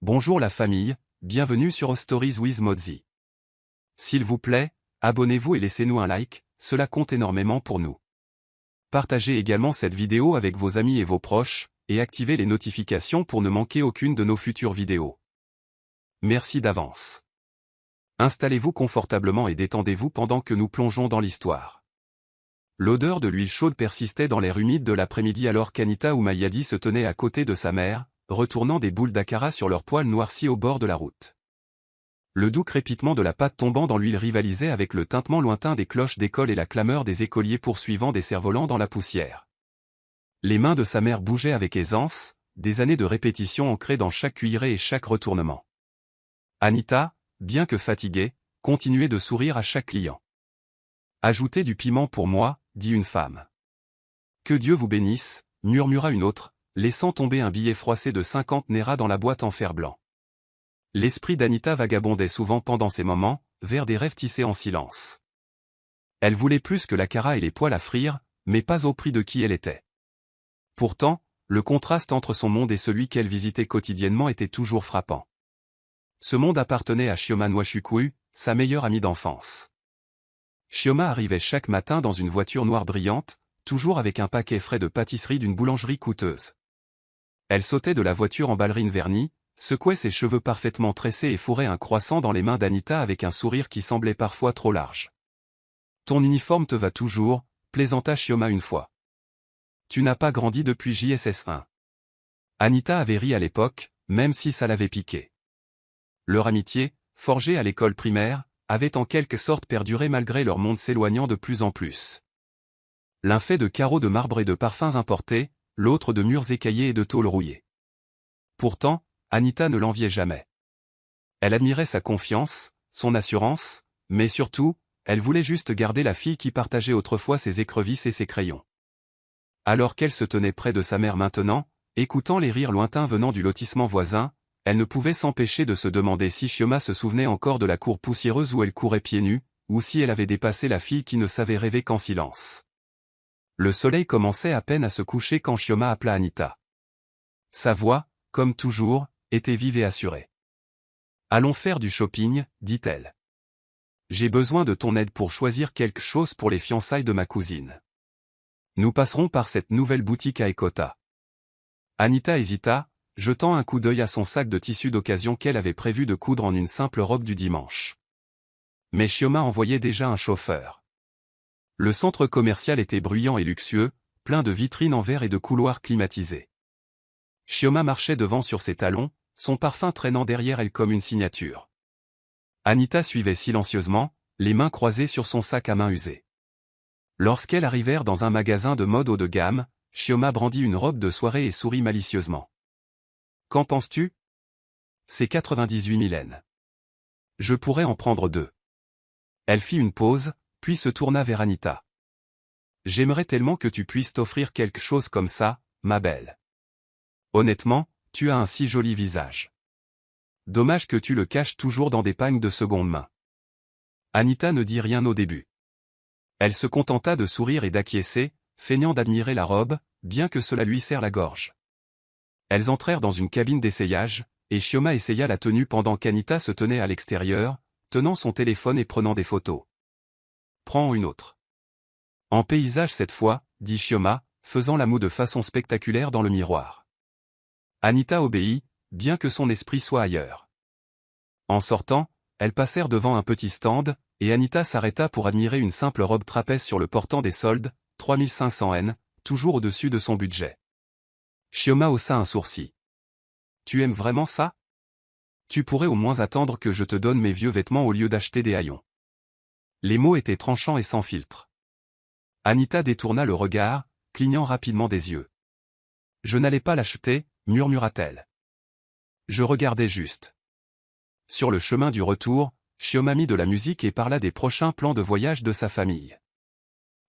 Bonjour la famille, bienvenue sur Stories with Mozzie. S'il vous plaît, abonnez-vous et laissez-nous un like, cela compte énormément pour nous. Partagez également cette vidéo avec vos amis et vos proches, et activez les notifications pour ne manquer aucune de nos futures vidéos. Merci d'avance. Installez-vous confortablement et détendez-vous pendant que nous plongeons dans l'histoire. L'odeur de l'huile chaude persistait dans l'air humide de l'après-midi alors qu'Anita Oumayadi se tenait à côté de sa mère, retournant des boules d'akara sur leurs poils noircis au bord de la route. Le doux crépitement de la pâte tombant dans l'huile rivalisait avec le tintement lointain des cloches d'école et la clameur des écoliers poursuivant des cerfs-volants dans la poussière. Les mains de sa mère bougeaient avec aisance, des années de répétition ancrées dans chaque cuillerée et chaque retournement. Anita, bien que fatiguée, continuait de sourire à chaque client. « Ajoutez du piment pour moi, » dit une femme. « Que Dieu vous bénisse, » murmura une autre, laissant tomber un billet froissé de 50 Naira dans la boîte en fer blanc. L'esprit d'Anita vagabondait souvent pendant ces moments, vers des rêves tissés en silence. Elle voulait plus que l'akara et les poêles à frire, mais pas au prix de qui elle était. Pourtant, le contraste entre son monde et celui qu'elle visitait quotidiennement était toujours frappant. Ce monde appartenait à Chioma Nwachukwu, sa meilleure amie d'enfance. Chioma arrivait chaque matin dans une voiture noire brillante, toujours avec un paquet frais de pâtisserie d'une boulangerie coûteuse. Elle sautait de la voiture en ballerine vernie, secouait ses cheveux parfaitement tressés et fourrait un croissant dans les mains d'Anita avec un sourire qui semblait parfois trop large. « Ton uniforme te va toujours », plaisanta Chioma une fois. « Tu n'as pas grandi depuis JSS 1. » Anita avait ri à l'époque, même si ça l'avait piqué. Leur amitié, forgée à l'école primaire, avait en quelque sorte perduré malgré leur monde s'éloignant de plus en plus. L'un fait de carreaux de marbre et de parfums importés, l'autre de murs écaillés et de tôles rouillées. Pourtant, Anita ne l'enviait jamais. Elle admirait sa confiance, son assurance, mais surtout, elle voulait juste garder la fille qui partageait autrefois ses écrevisses et ses crayons. Alors qu'elle se tenait près de sa mère maintenant, écoutant les rires lointains venant du lotissement voisin, elle ne pouvait s'empêcher de se demander si Chioma se souvenait encore de la cour poussiéreuse où elle courait pieds nus, ou si elle avait dépassé la fille qui ne savait rêver qu'en silence. Le soleil commençait à peine à se coucher quand Chioma appela Anita. Sa voix, comme toujours, était vive et assurée. « Allons faire du shopping, » dit-elle. « J'ai besoin de ton aide pour choisir quelque chose pour les fiançailles de ma cousine. Nous passerons par cette nouvelle boutique à Ekota. » Anita hésita, jetant un coup d'œil à son sac de tissu d'occasion qu'elle avait prévu de coudre en une simple robe du dimanche. Mais Chioma envoyait déjà un chauffeur. Le centre commercial était bruyant et luxueux, plein de vitrines en verre et de couloirs climatisés. Chioma marchait devant sur ses talons, son parfum traînant derrière elle comme une signature. Anita suivait silencieusement, les mains croisées sur son sac à main usé. Lorsqu'elles arrivèrent dans un magasin de mode haut de gamme, Chioma brandit une robe de soirée et sourit malicieusement. « Qu'en penses-tu ? C'est 98 000 N. Je pourrais en prendre 2. Elle fit une pause, puis se tourna vers Anita. « J'aimerais tellement que tu puisses t'offrir quelque chose comme ça, ma belle. Honnêtement, tu as un si joli visage. Dommage que tu le caches toujours dans des pagnes de seconde main. » Anita ne dit rien au début. Elle se contenta de sourire et d'acquiescer, feignant d'admirer la robe, bien que cela lui serre la gorge. Elles entrèrent dans une cabine d'essayage, et Chioma essaya la tenue pendant qu'Anita se tenait à l'extérieur, tenant son téléphone et prenant des photos. « Prends une autre. »« En paysage cette fois, » dit Chioma, faisant la moue de façon spectaculaire dans le miroir. Anita obéit, bien que son esprit soit ailleurs. En sortant, elles passèrent devant un petit stand, et Anita s'arrêta pour admirer une simple robe trapèze sur le portant des soldes, 3500 N, toujours au-dessus de son budget. Chioma haussa un sourcil. « Tu aimes vraiment ça ? Tu pourrais au moins attendre que je te donne mes vieux vêtements au lieu d'acheter des haillons. » Les mots étaient tranchants et sans filtre. Anita détourna le regard, clignant rapidement des yeux. « Je n'allais pas l'acheter, » murmura-t-elle. « Je regardais juste. » Sur le chemin du retour, Chioma mit de la musique et parla des prochains plans de voyage de sa famille.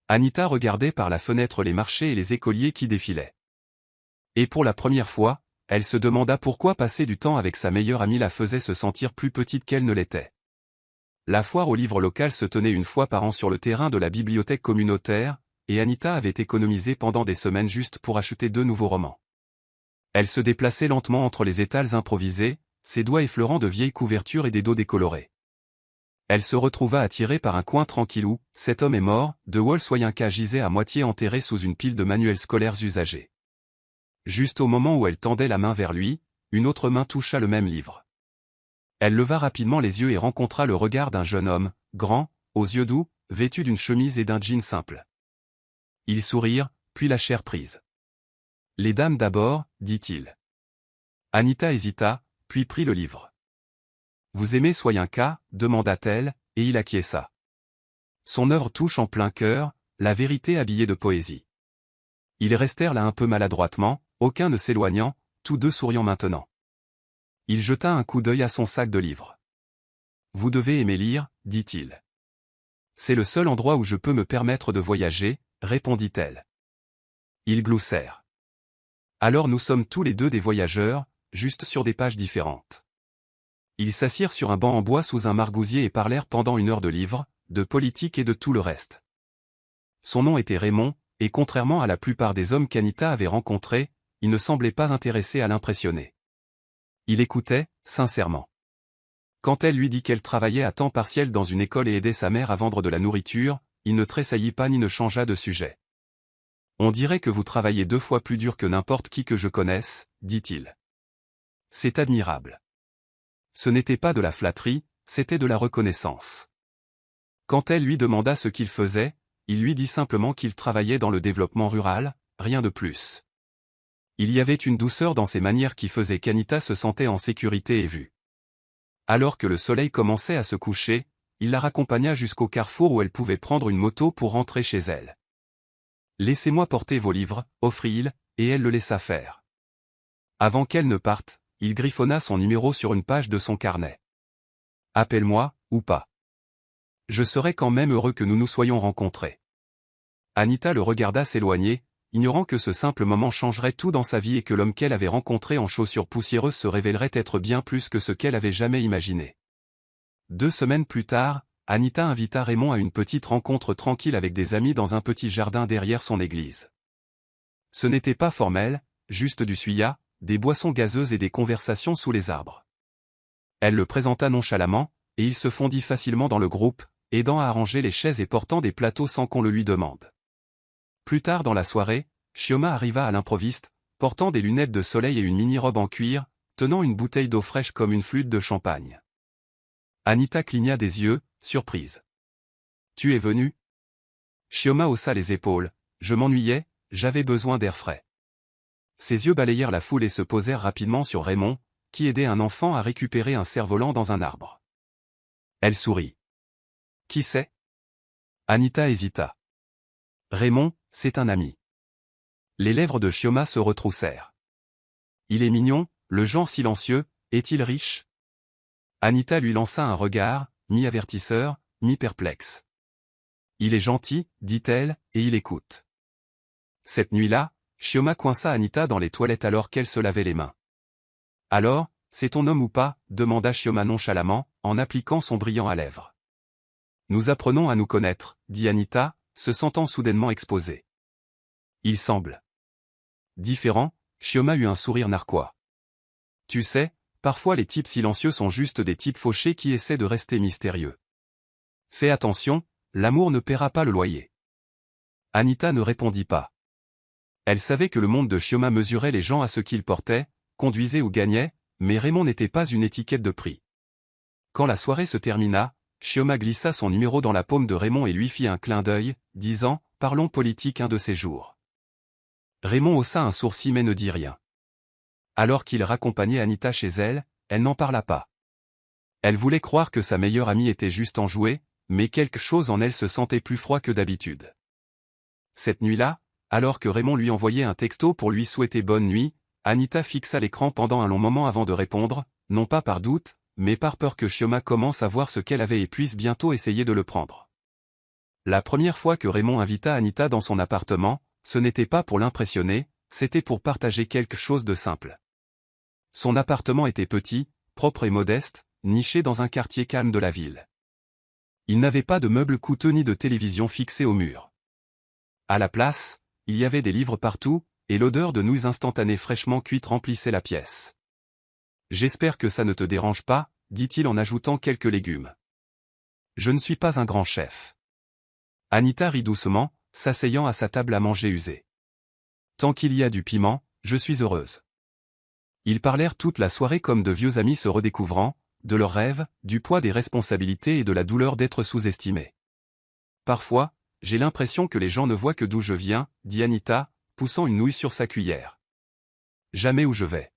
Anita regardait par la fenêtre les marchés et les écoliers qui défilaient. Et pour la première fois, elle se demanda pourquoi passer du temps avec sa meilleure amie la faisait se sentir plus petite qu'elle ne l'était. La foire aux livres locales se tenait une fois par an sur le terrain de la bibliothèque communautaire, et Anita avait économisé pendant des semaines juste pour acheter 2 nouveaux romans. Elle se déplaçait lentement entre les étals improvisés, ses doigts effleurant de vieilles couvertures et des dos décolorés. Elle se retrouva attirée par un coin tranquille où, cet homme est mort, de Wole Soyinka gisait à moitié enterré sous une pile de manuels scolaires usagés. Juste au moment où elle tendait la main vers lui, une autre main toucha le même livre. Elle leva rapidement les yeux et rencontra le regard d'un jeune homme, grand, aux yeux doux, vêtu d'une chemise et d'un jean simple. Ils sourirent, puis lâchèrent prise. « Les dames d'abord, dit-il. » Anita hésita, puis prit le livre. « Vous aimez Soyinka » demanda-t-elle, et il acquiesça. Son œuvre touche en plein cœur, la vérité habillée de poésie. Ils restèrent là un peu maladroitement, aucun ne s'éloignant, tous deux souriant maintenant. Il jeta un coup d'œil à son sac de livres. « Vous devez aimer lire, dit-il. »« C'est le seul endroit où je peux me permettre de voyager, » répondit-elle. Ils gloussèrent. « Alors nous sommes tous les deux des voyageurs, juste sur des pages différentes. » Ils s'assirent sur un banc en bois sous un margousier et parlèrent pendant 1 heure de livres, de politique et de tout le reste. Son nom était Raymond, et contrairement à la plupart des hommes qu'Anita avait rencontrés, il ne semblait pas intéressé à l'impressionner. Il écoutait, sincèrement. Quand elle lui dit qu'elle travaillait à temps partiel dans une école et aidait sa mère à vendre de la nourriture, il ne tressaillit pas ni ne changea de sujet. « On dirait que vous travaillez 2 fois plus dur que n'importe qui que je connaisse, » dit-il. « C'est admirable. » Ce n'était pas de la flatterie, c'était de la reconnaissance. Quand elle lui demanda ce qu'il faisait, il lui dit simplement qu'il travaillait dans le développement rural, rien de plus. Il y avait une douceur dans ses manières qui faisait qu'Anita se sentait en sécurité et vue. Alors que le soleil commençait à se coucher, il la raccompagna jusqu'au carrefour où elle pouvait prendre une moto pour rentrer chez elle. « Laissez-moi porter vos livres, offrit-il, et elle le laissa faire. Avant qu'elle ne parte, il griffonna son numéro sur une page de son carnet. « Appelle-moi, ou pas. Je serais quand même heureux que nous nous soyons rencontrés. » Anita le regarda s'éloigner, ignorant que ce simple moment changerait tout dans sa vie et que l'homme qu'elle avait rencontré en chaussures poussiéreuses se révélerait être bien plus que ce qu'elle avait jamais imaginé. 2 semaines plus tard, Anita invita Raymond à une petite rencontre tranquille avec des amis dans un petit jardin derrière son église. Ce n'était pas formel, juste du suya, des boissons gazeuses et des conversations sous les arbres. Elle le présenta nonchalamment, et il se fondit facilement dans le groupe, aidant à arranger les chaises et portant des plateaux sans qu'on le lui demande. Plus tard dans la soirée, Chioma arriva à l'improviste, portant des lunettes de soleil et une mini-robe en cuir, tenant une bouteille d'eau fraîche comme une flûte de champagne. Anita cligna des yeux, surprise. « Tu es venue ?» Chioma haussa les épaules. « Je m'ennuyais, j'avais besoin d'air frais. » Ses yeux balayèrent la foule et se posèrent rapidement sur Raymond, qui aidait un enfant à récupérer un cerf-volant dans un arbre. Elle sourit. « Qui c'est ?» Anita hésita. « Raymond, c'est un ami. » Les lèvres de Chioma se retroussèrent. « Il est mignon, le genre silencieux, est-il riche ?» Anita lui lança un regard, mi-avertisseur, mi-perplexe. « Il est gentil, dit-elle, et il écoute. » Cette nuit-là, Chioma coinça Anita dans les toilettes alors qu'elle se lavait les mains. « Alors, c'est ton homme ou pas ?» demanda Chioma nonchalamment, en appliquant son brillant à lèvres. « Nous apprenons à nous connaître, » dit Anita, se sentant soudainement exposée. « Il semble. » Différent, Chioma eut un sourire narquois. « Tu sais, parfois les types silencieux sont juste des types fauchés qui essaient de rester mystérieux. Fais attention, l'amour ne paiera pas le loyer. » Anita ne répondit pas. Elle savait que le monde de Chioma mesurait les gens à ce qu'ils portaient, conduisaient ou gagnaient, mais Raymond n'était pas une étiquette de prix. Quand la soirée se termina, Chioma glissa son numéro dans la paume de Raymond et lui fit un clin d'œil, disant « Parlons politique un de ces jours. » Raymond haussa un sourcil mais ne dit rien. Alors qu'il raccompagnait Anita chez elle, elle n'en parla pas. Elle voulait croire que sa meilleure amie était juste enjouée, mais quelque chose en elle se sentait plus froid que d'habitude. Cette nuit-là, alors que Raymond lui envoyait un texto pour lui souhaiter bonne nuit, Anita fixa l'écran pendant un long moment avant de répondre, non pas par doute, mais par peur que Chioma commence à voir ce qu'elle avait et puisse bientôt essayer de le prendre. La première fois que Raymond invita Anita dans son appartement, ce n'était pas pour l'impressionner, c'était pour partager quelque chose de simple. Son appartement était petit, propre et modeste, niché dans un quartier calme de la ville. Il n'avait pas de meubles coûteux ni de télévision fixée au mur. À la place, il y avait des livres partout, et l'odeur de nouilles instantanées fraîchement cuites remplissait la pièce. J'espère que ça ne te dérange pas, dit-il en ajoutant quelques légumes. Je ne suis pas un grand chef. Anita rit doucement, s'asseyant à sa table à manger usée. Tant qu'il y a du piment, je suis heureuse. Ils parlèrent toute la soirée comme de vieux amis se redécouvrant, de leurs rêves, du poids des responsabilités et de la douleur d'être sous-estimés. Parfois, j'ai l'impression que les gens ne voient que d'où je viens, dit Anita, poussant une nouille sur sa cuillère. Jamais où je vais.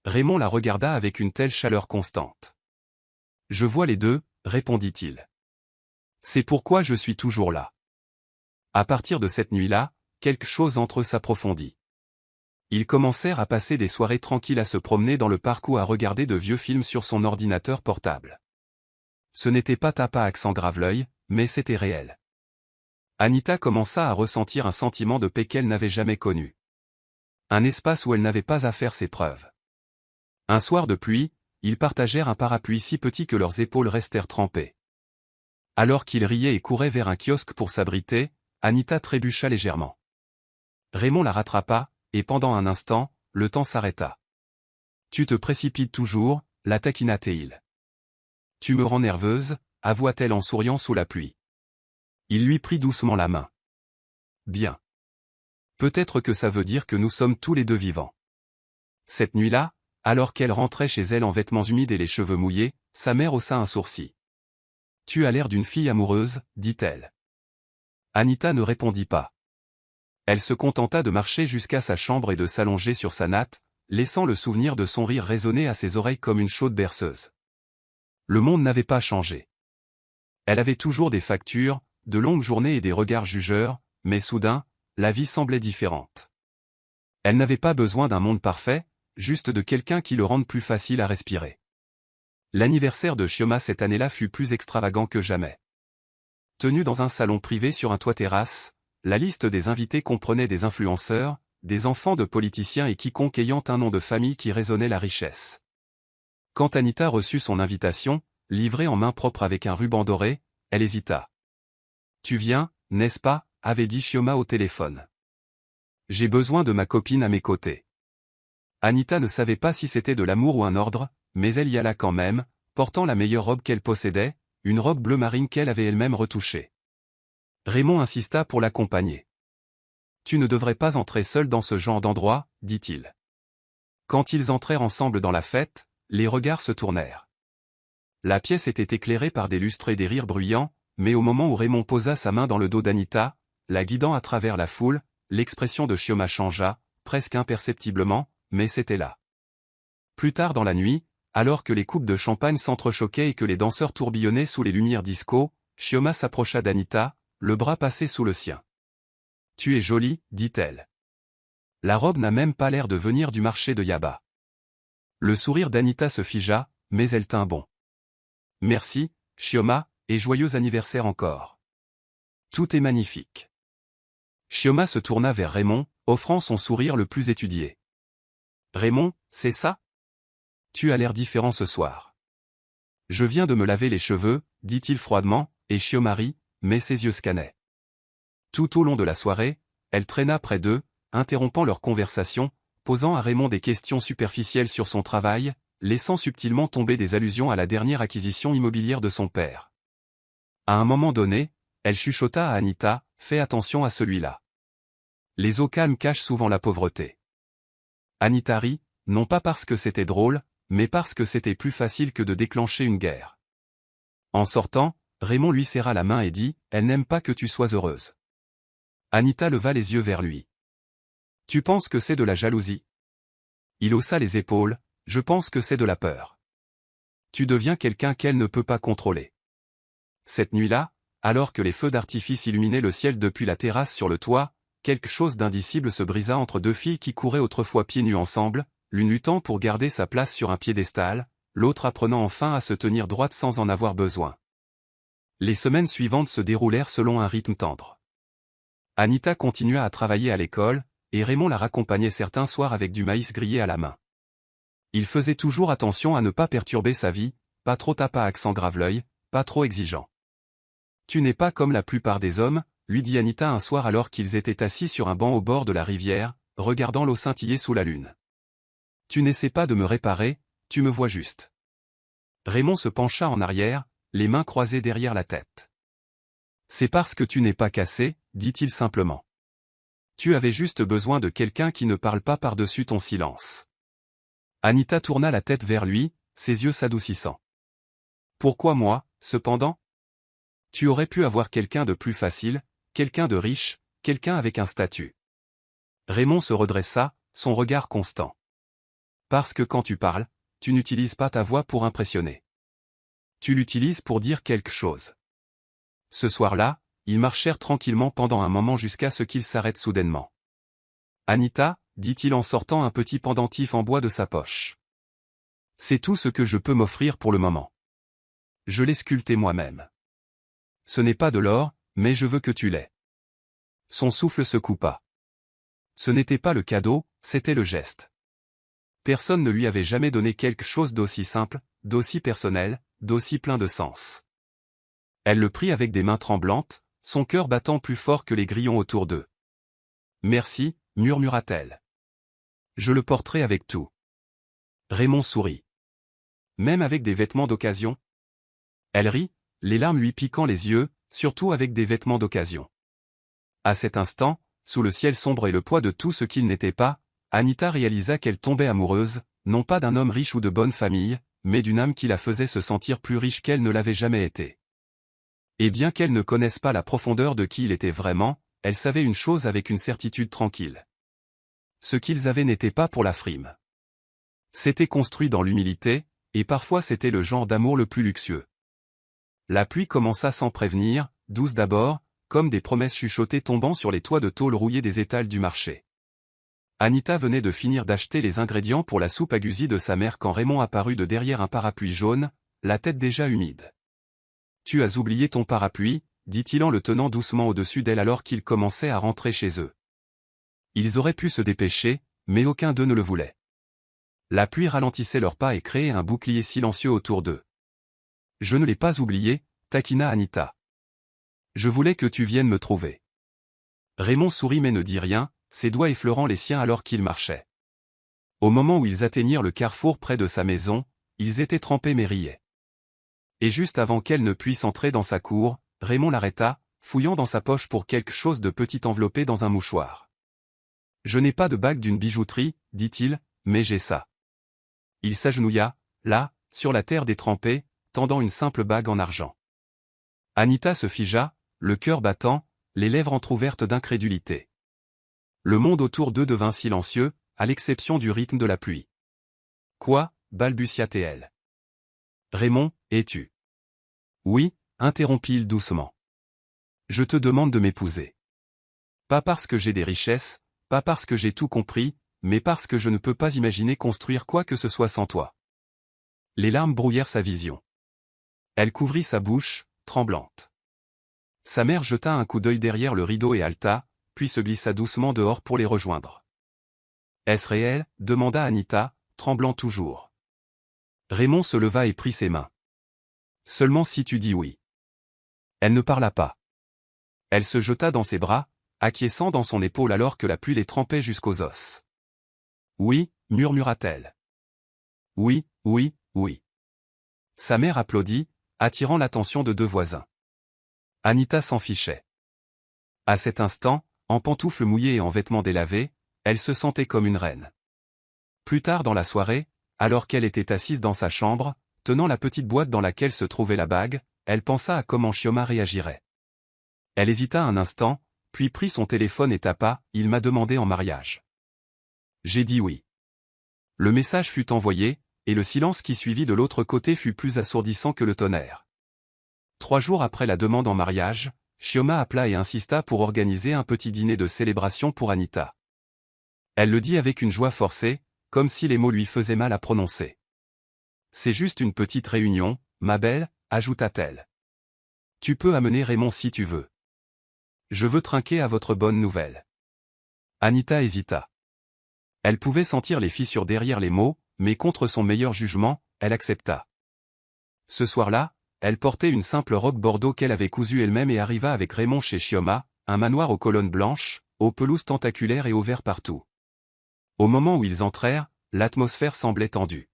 Raymond la regarda avec une telle chaleur constante. Je vois les deux, répondit-il. C'est pourquoi je suis toujours là. À partir de cette nuit-là, quelque chose entre eux s'approfondit. Ils commencèrent à passer des soirées tranquilles à se promener dans le parc ou à regarder de vieux films sur son ordinateur portable. Ce n'était pas Tapa accent grave-l'œil, mais c'était réel. Anita commença à ressentir un sentiment de paix qu'elle n'avait jamais connu. Un espace où elle n'avait pas à faire ses preuves. Un soir de pluie, ils partagèrent un parapluie si petit que leurs épaules restèrent trempées. Alors qu'ils riaient et couraient vers un kiosque pour s'abriter, Anita trébucha légèrement. Raymond la rattrapa, et pendant un instant, le temps s'arrêta. Tu te précipites toujours, la taquina-t-il. Tu me rends nerveuse, avoua-t-elle en souriant sous la pluie. Il lui prit doucement la main. Bien. Peut-être que ça veut dire que nous sommes tous les deux vivants. Cette nuit-là, alors qu'elle rentrait chez elle en vêtements humides et les cheveux mouillés, sa mère haussa un sourcil. Tu as l'air d'une fille amoureuse, dit-elle. Anita ne répondit pas. Elle se contenta de marcher jusqu'à sa chambre et de s'allonger sur sa natte, laissant le souvenir de son rire résonner à ses oreilles comme une chaude berceuse. Le monde n'avait pas changé. Elle avait toujours des factures, de longues journées et des regards jugeurs, mais soudain, la vie semblait différente. Elle n'avait pas besoin d'un monde parfait, juste de quelqu'un qui le rende plus facile à respirer. L'anniversaire de Chioma cette année-là fut plus extravagant que jamais. Tenu dans un salon privé sur un toit-terrasse, la liste des invités comprenait des influenceurs, des enfants de politiciens et quiconque ayant un nom de famille qui résonnait la richesse. Quand Anita reçut son invitation, livrée en main propre avec un ruban doré, elle hésita. « Tu viens, n'est-ce pas ?» avait dit Chioma au téléphone. « J'ai besoin de ma copine à mes côtés. » Anita ne savait pas si c'était de l'amour ou un ordre, mais elle y alla quand même, portant la meilleure robe qu'elle possédait, une robe bleu marine qu'elle avait elle-même retouchée. Raymond insista pour l'accompagner. « Tu ne devrais pas entrer seul dans ce genre d'endroit, dit-il. » Quand ils entrèrent ensemble dans la fête, les regards se tournèrent. La pièce était éclairée par des lustres et des rires bruyants, mais au moment où Raymond posa sa main dans le dos d'Anita, la guidant à travers la foule, l'expression de Chioma changea, presque imperceptiblement, mais c'était là. Plus tard dans la nuit, alors que les coupes de champagne s'entrechoquaient et que les danseurs tourbillonnaient sous les lumières disco, Chioma s'approcha d'Anita, le bras passé sous le sien. « Tu es jolie, dit-elle. La robe n'a même pas l'air de venir du marché de Yaba. » Le sourire d'Anita se figea, mais elle tint bon. « Merci, Chioma, et joyeux anniversaire encore. Tout est magnifique. » Chioma se tourna vers Raymond, offrant son sourire le plus étudié. « Raymond, c'est ça? Tu as l'air différent ce soir. »« Je viens de me laver les cheveux, » dit-il froidement, et Chioma rit, mais ses yeux scannaient. Tout au long de la soirée, elle traîna près d'eux, interrompant leur conversation, posant à Raymond des questions superficielles sur son travail, laissant subtilement tomber des allusions à la dernière acquisition immobilière de son père. À un moment donné, elle chuchota à Anita, « Fais attention à celui-là. Les eaux calmes cachent souvent la pauvreté. » Anita rit, non pas parce que c'était drôle, mais parce que c'était plus facile que de déclencher une guerre. En sortant, Raymond lui serra la main et dit, « Elle n'aime pas que tu sois heureuse. » Anita leva les yeux vers lui. « Tu penses que c'est de la jalousie? » Il haussa les épaules, « Je pense que c'est de la peur. Tu deviens quelqu'un qu'elle ne peut pas contrôler. » Cette nuit-là, alors que les feux d'artifice illuminaient le ciel depuis la terrasse sur le toit, quelque chose d'indicible se brisa entre deux filles qui couraient autrefois pieds nus ensemble, l'une luttant pour garder sa place sur un piédestal, l'autre apprenant enfin à se tenir droite sans en avoir besoin. Les semaines suivantes se déroulèrent selon un rythme tendre. Anita continua à travailler à l'école, et Raymond la raccompagnait certains soirs avec du maïs grillé à la main. Il faisait toujours attention à ne pas perturber sa vie, pas trop Tapa accent grave-l'œil, pas trop exigeant. « Tu n'es pas comme la plupart des hommes, » lui dit Anita un soir alors qu'ils étaient assis sur un banc au bord de la rivière, regardant l'eau scintiller sous la lune. « Tu n'essaies pas de me réparer, tu me vois juste. Raymond se pencha en arrière, les mains croisées derrière la tête. C'est parce que tu n'es pas cassé, dit-il simplement. Tu avais juste besoin de quelqu'un qui ne parle pas par-dessus ton silence. Anita tourna la tête vers lui, ses yeux s'adoucissant. Pourquoi moi, cependant? Tu aurais pu avoir quelqu'un de plus facile, quelqu'un de riche, quelqu'un avec un statut. Raymond se redressa, son regard constant. Parce que quand tu parles, tu n'utilises pas ta voix pour impressionner. Tu l'utilises pour dire quelque chose. Ce soir-là, ils marchèrent tranquillement pendant un moment jusqu'à ce qu'ils s'arrêtent soudainement. Anita, dit-il en sortant un petit pendentif en bois de sa poche. C'est tout ce que je peux m'offrir pour le moment. Je l'ai sculpté moi-même. Ce n'est pas de l'or, mais je veux que tu l'aies. Son souffle se coupa. Ce n'était pas le cadeau, c'était le geste. Personne ne lui avait jamais donné quelque chose d'aussi simple, d'aussi personnel, d'aussi plein de sens. Elle le prit avec des mains tremblantes, son cœur battant plus fort que les grillons autour d'eux. Merci, murmura-t-elle. Je le porterai avec tout. Raymond sourit. Même avec des vêtements d'occasion? Elle rit, les larmes lui piquant les yeux, surtout avec des vêtements d'occasion. À cet instant, sous le ciel sombre et le poids de tout ce qu'il n'était pas, Anita réalisa qu'elle tombait amoureuse, non pas d'un homme riche ou de bonne famille, mais d'une âme qui la faisait se sentir plus riche qu'elle ne l'avait jamais été. Et bien qu'elle ne connaisse pas la profondeur de qui il était vraiment, elle savait une chose avec une certitude tranquille. Ce qu'ils avaient n'était pas pour la frime. C'était construit dans l'humilité, et parfois c'était le genre d'amour le plus luxueux. La pluie commença sans prévenir, douce d'abord, comme des promesses chuchotées tombant sur les toits de tôle rouillés des étals du marché. Anita venait de finir d'acheter les ingrédients pour la soupe à gusy de sa mère quand Raymond apparut de derrière un parapluie jaune, la tête déjà humide. « Tu as oublié ton parapluie » dit-il en le tenant doucement au-dessus d'elle alors qu'ils commençaient à rentrer chez eux. Ils auraient pu se dépêcher, mais aucun d'eux ne le voulait. La pluie ralentissait leurs pas et créait un bouclier silencieux autour d'eux. « Je ne l'ai pas oublié » taquina Anita. « Je voulais que tu viennes me trouver. » Raymond sourit mais ne dit rien, ses doigts effleurant les siens alors qu'ils marchaient. Au moment où ils atteignirent le carrefour près de sa maison, ils étaient trempés mais riaient. Et juste avant qu'elle ne puisse entrer dans sa cour, Raymond l'arrêta, fouillant dans sa poche pour quelque chose de petit enveloppé dans un mouchoir. « Je n'ai pas de bague d'une bijouterie, dit-il, mais j'ai ça. » Il s'agenouilla, là, sur la terre détrempée, tendant une simple bague en argent. Anita se figea, le cœur battant, les lèvres entr'ouvertes d'incrédulité. Le monde autour d'eux devint silencieux, à l'exception du rythme de la pluie. « Quoi » balbutia-t-elle. « Raymond, es-tu ? » « Oui » interrompit-il doucement. « Je te demande de m'épouser. Pas parce que j'ai des richesses, pas parce que j'ai tout compris, mais parce que je ne peux pas imaginer construire quoi que ce soit sans toi. » Les larmes brouillèrent sa vision. Elle couvrit sa bouche, tremblante. Sa mère jeta un coup d'œil derrière le rideau et haleta, puis se glissa doucement dehors pour les rejoindre. « Est-ce réel » demanda Anita, tremblant toujours. Raymond se leva et prit ses mains. « Seulement si tu dis oui. » Elle ne parla pas. Elle se jeta dans ses bras, acquiesçant dans son épaule alors que la pluie les trempait jusqu'aux os. « Oui » murmura-t-elle. « Oui, oui, oui. » Sa mère applaudit, attirant l'attention de deux voisins. Anita s'en fichait. À cet instant, en pantoufles mouillées et en vêtements délavés, elle se sentait comme une reine. Plus tard dans la soirée, alors qu'elle était assise dans sa chambre, tenant la petite boîte dans laquelle se trouvait la bague, elle pensa à comment Chioma réagirait. Elle hésita un instant, puis prit son téléphone et tapa « Il m'a demandé en mariage. » J'ai dit oui. Le message fut envoyé, et le silence qui suivit de l'autre côté fut plus assourdissant que le tonnerre. 3 jours après la demande en mariage, Chioma appela et insista pour organiser un petit dîner de célébration pour Anita. Elle le dit avec une joie forcée, comme si les mots lui faisaient mal à prononcer. « C'est juste une petite réunion, ma belle » ajouta-t-elle. « Tu peux amener Raymond si tu veux. Je veux trinquer à votre bonne nouvelle. » Anita hésita. Elle pouvait sentir les fissures derrière les mots, mais contre son meilleur jugement, elle accepta. Ce soir-là, elle portait une simple robe bordeaux qu'elle avait cousue elle-même et arriva avec Raymond chez Chioma, un manoir aux colonnes blanches, aux pelouses tentaculaires et aux vers partout. Au moment où ils entrèrent, l'atmosphère semblait tendue.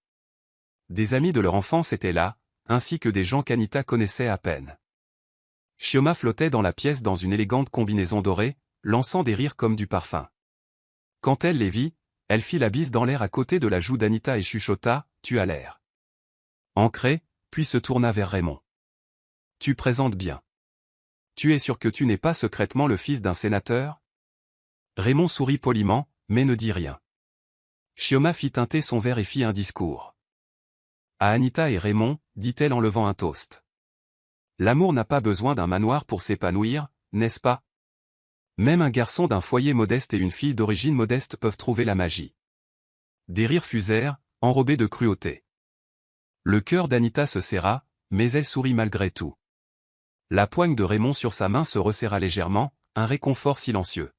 des amis de leur enfance étaient là, ainsi que des gens qu'Anita connaissait à peine. Chioma flottait dans la pièce dans une élégante combinaison dorée, lançant des rires comme du parfum. Quand elle les vit, elle fit la bise dans l'air à côté de la joue d'Anita et chuchota, « Tu as l'air ancré », puis se tourna vers Raymond. « Tu présentes bien. Tu es sûr que tu n'es pas secrètement le fils d'un sénateur ?» Raymond sourit poliment, mais ne dit rien. Chioma fit teinter son verre et fit un discours. À Anita et Raymond, dit-elle en levant un toast. L'amour n'a pas besoin d'un manoir pour s'épanouir, n'est-ce pas? Même un garçon d'un foyer modeste et une fille d'origine modeste peuvent trouver la magie. Des rires fusèrent, enrobés de cruauté. Le cœur d'Anita se serra, mais elle sourit malgré tout. La poigne de Raymond sur sa main se resserra légèrement, un réconfort silencieux.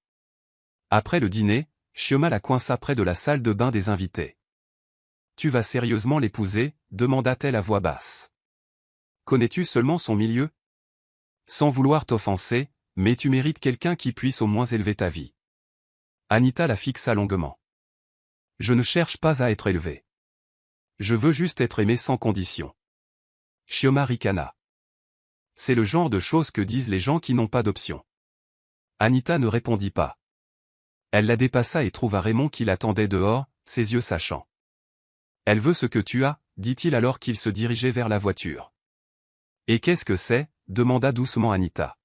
Après le dîner, Chioma la coinça près de la salle de bain des invités. « Tu vas sérieusement l'épouser » demanda-t-elle à voix basse. « Connais-tu seulement son milieu? Sans vouloir t'offenser, mais tu mérites quelqu'un qui puisse au moins élever ta vie. » Anita la fixa longuement. « Je ne cherche pas à être élevée. Je veux juste être aimée sans condition. » Chioma ricana. « C'est le genre de choses que disent les gens qui n'ont pas d'option. » Anita ne répondit pas. Elle la dépassa et trouva Raymond qui l'attendait dehors, ses yeux sachants. « Elle veut ce que tu as, » dit-il alors qu'il se dirigeait vers la voiture. « Et qu'est-ce que c'est » demanda doucement Anita.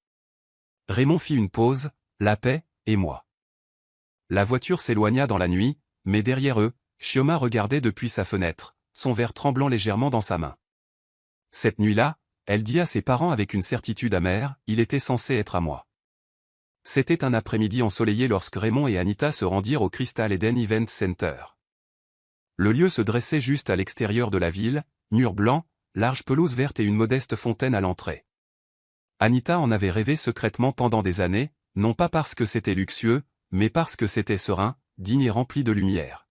Raymond fit une pause, « La paix, et moi. » La voiture s'éloigna dans la nuit, mais derrière eux, Chioma regardait depuis sa fenêtre, son verre tremblant légèrement dans sa main. Cette nuit-là, elle dit à ses parents avec une certitude amère, « Il était censé être à moi. » C'était un après-midi ensoleillé lorsque Raymond et Anita se rendirent au Crystal Eden Event Center. Le lieu se dressait juste à l'extérieur de la ville, murs blancs, large pelouse verte et une modeste fontaine à l'entrée. Anita en avait rêvé secrètement pendant des années, non pas parce que c'était luxueux, mais parce que c'était serein, digne et rempli de lumière.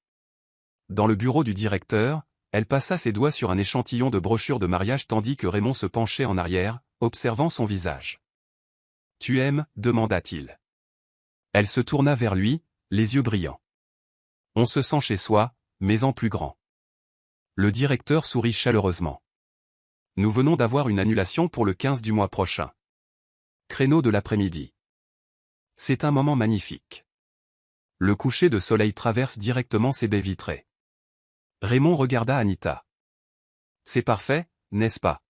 Dans le bureau du directeur, elle passa ses doigts sur un échantillon de brochures de mariage tandis que Raymond se penchait en arrière, observant son visage. « Tu aimes » demanda-t-il. Elle se tourna vers lui, les yeux brillants. « On se sent chez soi, mais en plus grand. » Le directeur sourit chaleureusement. « Nous venons d'avoir une annulation pour le 15 du mois prochain. Créneau de l'après-midi. C'est un moment magnifique. Le coucher de soleil traverse directement ses baies vitrées. » Raymond regarda Anita. « C'est parfait, n'est-ce pas ?»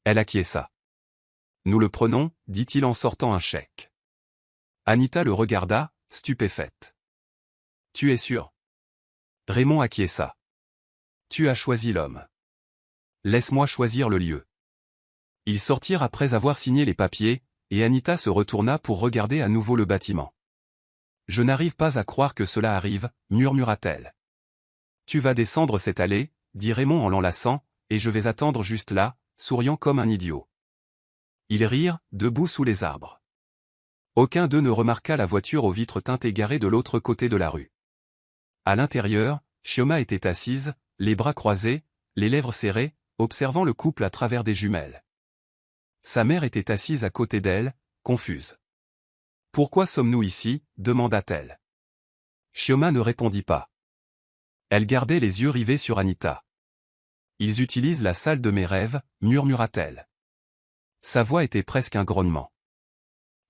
Elle acquiesça. « Nous le prenons » dit-il en sortant un chèque. Anita le regarda, stupéfaite. « Tu es sûr ?» Raymond acquiesça. « Tu as choisi l'homme. Laisse-moi choisir le lieu. » Ils sortirent après avoir signé les papiers, et Anita se retourna pour regarder à nouveau le bâtiment. « Je n'arrive pas à croire que cela arrive » murmura-t-elle. « Tu vas descendre cette allée » dit Raymond en l'enlaçant, « et je vais attendre juste là, souriant comme un idiot. » Ils rirent, debout sous les arbres. Aucun d'eux ne remarqua la voiture aux vitres teintées garée de l'autre côté de la rue. À l'intérieur, Chioma était assise, les bras croisés, les lèvres serrées, observant le couple à travers des jumelles. Sa mère était assise à côté d'elle, confuse. « Pourquoi sommes-nous ici » demanda-t-elle. Chioma ne répondit pas. Elle gardait les yeux rivés sur Anita. « Ils utilisent la salle de mes rêves » murmura-t-elle. Sa voix était presque un grognement.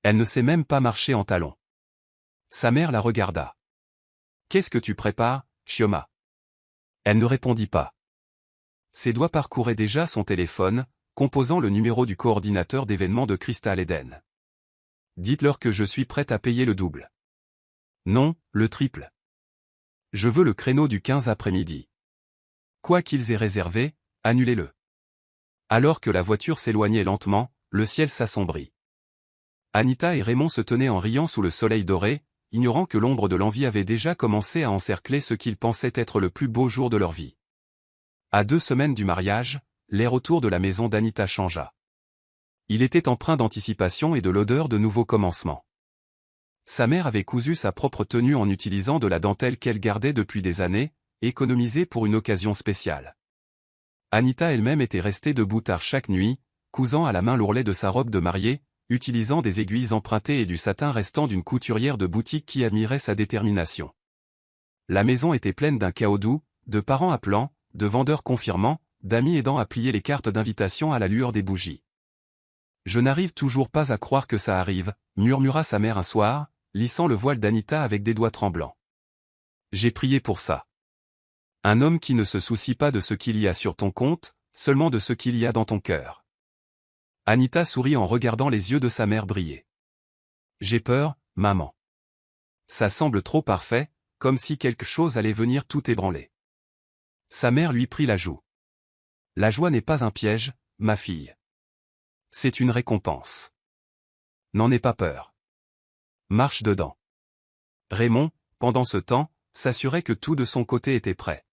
Elle ne sait même pas marcher en talons. Sa mère la regarda. « Qu'est-ce que tu prépares, Chioma ?» Elle ne répondit pas. Ses doigts parcouraient déjà son téléphone, composant le numéro du coordinateur d'événements de Crystal Eden. « Dites-leur que je suis prête à payer le double. »« Non, le triple. Je veux le créneau du 15 après-midi. Quoi qu'ils aient réservé, annulez-le. » Alors que la voiture s'éloignait lentement, le ciel s'assombrit. Anita et Raymond se tenaient en riant sous le soleil doré, ignorant que l'ombre de l'envie avait déjà commencé à encercler ce qu'ils pensaient être le plus beau jour de leur vie. À 2 semaines du mariage, l'air autour de la maison d'Anita changea. Il était empreint d'anticipation et de l'odeur de nouveaux commencements. Sa mère avait cousu sa propre tenue en utilisant de la dentelle qu'elle gardait depuis des années, économisée pour une occasion spéciale. Anita elle-même était restée debout tard chaque nuit, cousant à la main l'ourlet de sa robe de mariée, utilisant des aiguilles empruntées et du satin restant d'une couturière de boutique qui admirait sa détermination. La maison était pleine d'un chaos doux, de parents appelant, de vendeurs confirmant, d'amis aidant à plier les cartes d'invitation à la lueur des bougies. Je n'arrive toujours pas à croire que ça arrive, murmura sa mère un soir, lissant le voile d'Anita avec des doigts tremblants. J'ai prié pour ça. Un homme qui ne se soucie pas de ce qu'il y a sur ton compte, seulement de ce qu'il y a dans ton cœur. Anita sourit en regardant les yeux de sa mère briller. J'ai peur, maman. Ça semble trop parfait, comme si quelque chose allait venir tout ébranler. Sa mère lui prit la joue. La joie n'est pas un piège, ma fille. C'est une récompense. N'en aie pas peur. Marche dedans. Raymond, pendant ce temps, s'assurait que tout de son côté était prêt.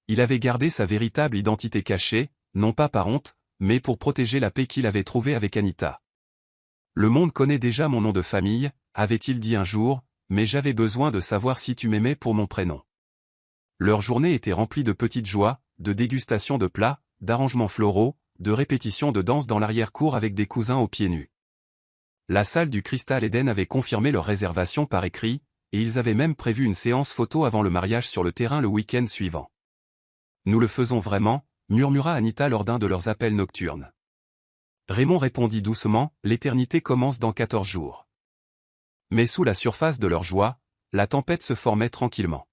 Il avait gardé sa véritable identité cachée, non pas par honte, mais pour protéger la paix qu'il avait trouvée avec Anita. Le monde connaît déjà mon nom de famille, avait-il dit un jour, mais j'avais besoin de savoir si tu m'aimais pour mon prénom. Leur journée était remplie de petites joies, de dégustations de plats, d'arrangements floraux, de répétitions de danse dans l'arrière-cour avec des cousins aux pieds nus. La salle du Crystal Eden avait confirmé leur réservation par écrit, et ils avaient même prévu une séance photo avant le mariage sur le terrain le week-end suivant. Nous le faisons vraiment, murmura Anita lors d'un de leurs appels nocturnes. Raymond répondit doucement, l'éternité commence dans 14 jours. Mais sous la surface de leur joie, la tempête se formait tranquillement.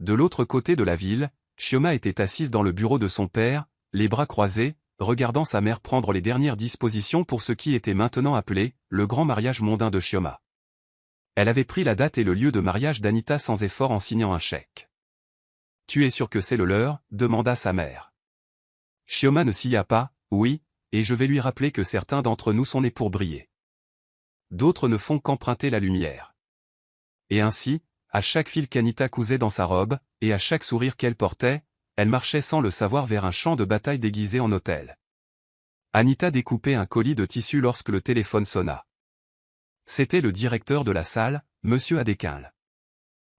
De l'autre côté de la ville, Chioma était assise dans le bureau de son père, les bras croisés, regardant sa mère prendre les dernières dispositions pour ce qui était maintenant appelé le grand mariage mondain de Chioma. Elle avait pris la date et le lieu de mariage d'Anita sans effort en signant un chèque. « Tu es sûr que c'est le leur ?» demanda sa mère. Chioma ne s'y a pas, oui, et je vais lui rappeler que certains d'entre nous sont nés pour briller. D'autres ne font qu'emprunter la lumière. Et ainsi, à chaque fil qu'Anita cousait dans sa robe, et à chaque sourire qu'elle portait, elle marchait sans le savoir vers un champ de bataille déguisé en autel. Anita découpait un colis de tissu lorsque le téléphone sonna. C'était le directeur de la salle, Monsieur Adequinle.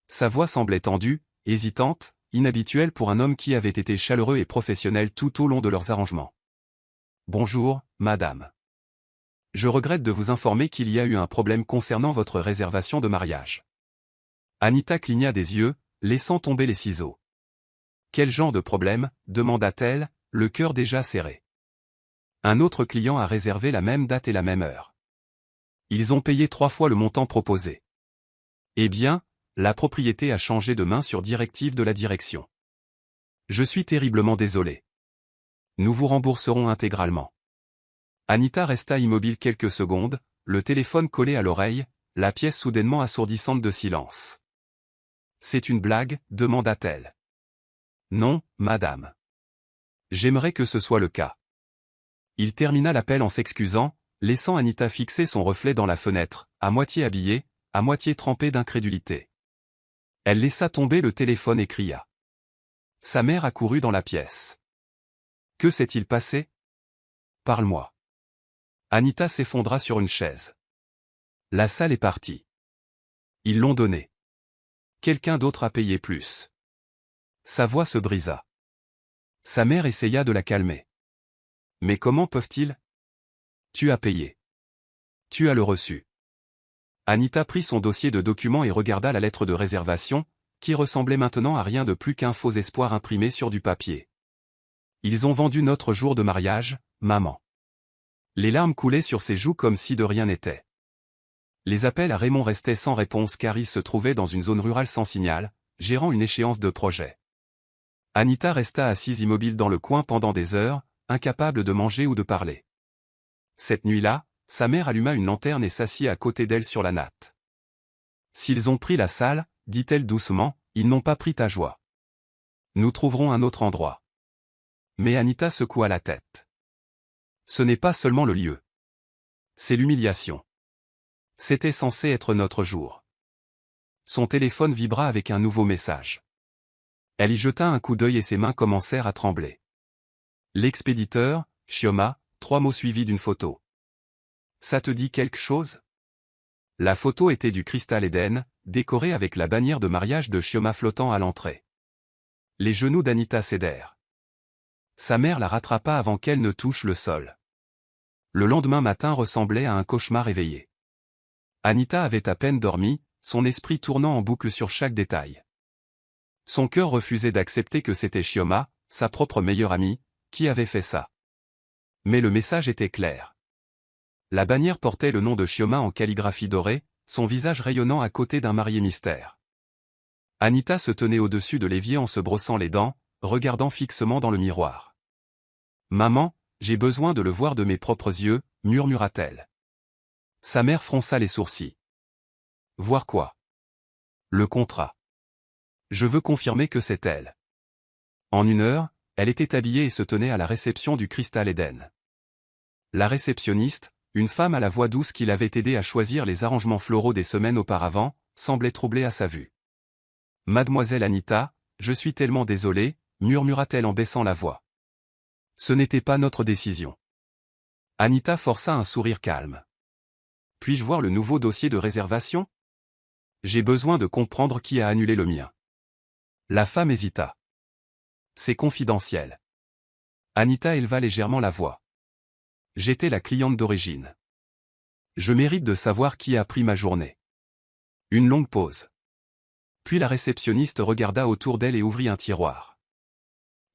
Sa voix semblait tendue, hésitante, inhabituelle pour un homme qui avait été chaleureux et professionnel tout au long de leurs arrangements. « Bonjour, madame. Je regrette de vous informer qu'il y a eu un problème concernant votre réservation de mariage. » Anita cligna des yeux, laissant tomber les ciseaux. « Quel genre de problème ?» demanda-t-elle, le cœur déjà serré. Un autre client a réservé la même date et la même heure. Ils ont payé 3 fois le montant proposé. Eh bien, la propriété a changé de main sur directive de la direction. Je suis terriblement désolé. Nous vous rembourserons intégralement. Anita resta immobile quelques secondes, le téléphone collé à l'oreille, la pièce soudainement assourdissante de silence. « C'est une blague ?» demanda-t-elle. « Non, madame. J'aimerais que ce soit le cas. » Il termina l'appel en s'excusant, laissant Anita fixer son reflet dans la fenêtre, à moitié habillée, à moitié trempée d'incrédulité. Elle laissa tomber le téléphone et cria. Sa mère accourut dans la pièce. « Que s'est-il passé ? Parle-moi. » Anita s'effondra sur une chaise. La salle est partie. Ils l'ont donné. Quelqu'un d'autre a payé plus. Sa voix se brisa. Sa mère essaya de la calmer. Mais comment peuvent-ils ? Tu as payé. Tu as le reçu. Anita prit son dossier de documents et regarda la lettre de réservation, qui ressemblait maintenant à rien de plus qu'un faux espoir imprimé sur du papier. Ils ont vendu notre jour de mariage, maman. Les larmes coulaient sur ses joues comme si de rien n'était. Les appels à Raymond restaient sans réponse car il se trouvait dans une zone rurale sans signal, gérant une échéance de projet. Anita resta assise immobile dans le coin pendant des heures, incapable de manger ou de parler. Cette nuit-là, sa mère alluma une lanterne et s'assit à côté d'elle sur la natte. « S'ils ont pris la salle, dit-elle doucement, ils n'ont pas pris ta joie. Nous trouverons un autre endroit. » Mais Anita secoua la tête. Ce n'est pas seulement le lieu. C'est l'humiliation. C'était censé être notre jour. Son téléphone vibra avec un nouveau message. Elle y jeta un coup d'œil et ses mains commencèrent à trembler. L'expéditeur, Chioma, 3 mots suivis d'une photo. Ça te dit quelque chose ? La photo était du Crystal Eden, décoré avec la bannière de mariage de Chioma flottant à l'entrée. Les genoux d'Anita cédèrent. Sa mère la rattrapa avant qu'elle ne touche le sol. Le lendemain matin ressemblait à un cauchemar éveillé. Anita avait à peine dormi, son esprit tournant en boucle sur chaque détail. Son cœur refusait d'accepter que c'était Chioma, sa propre meilleure amie, qui avait fait ça. Mais le message était clair. La bannière portait le nom de Chioma en calligraphie dorée, son visage rayonnant à côté d'un marié mystère. Anita se tenait au-dessus de l'évier en se brossant les dents, regardant fixement dans le miroir. « Maman, j'ai besoin de le voir de mes propres yeux », murmura-t-elle. Sa mère fronça les sourcils. « Voir quoi ? » ?»« Le contrat. Je veux confirmer que c'est elle. » En 1 heure, elle était habillée et se tenait à la réception du Crystal Eden. La réceptionniste, une femme à la voix douce qui l'avait aidée à choisir les arrangements floraux des semaines auparavant, semblait troublée à sa vue. « Mademoiselle Anita, je suis tellement désolée, » murmura-t-elle en baissant la voix. « Ce n'était pas notre décision. » Anita força un sourire calme. « Puis-je voir le nouveau dossier de réservation ? J'ai besoin de comprendre qui a annulé le mien. » La femme hésita. « C'est confidentiel. » Anita éleva légèrement la voix. « J'étais la cliente d'origine. Je mérite de savoir qui a pris ma journée. » Une longue pause. Puis la réceptionniste regarda autour d'elle et ouvrit un tiroir.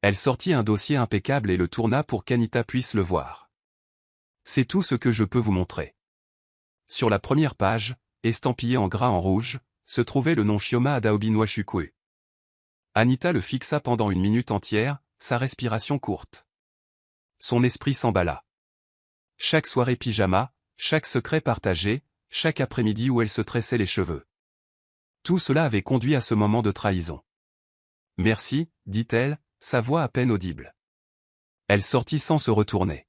Elle sortit un dossier impeccable et le tourna pour qu'Anita puisse le voir. « C'est tout ce que je peux vous montrer. » Sur la première page, estampillé en gras en rouge, se trouvait le nom Chioma Adaobi Nwachukwu. Anita le fixa pendant 1 minute entière, sa respiration courte. Son esprit s'emballa. Chaque soirée pyjama, chaque secret partagé, chaque après-midi où elle se tressait les cheveux. Tout cela avait conduit à ce moment de trahison. « Merci », dit-elle, sa voix à peine audible. Elle sortit sans se retourner.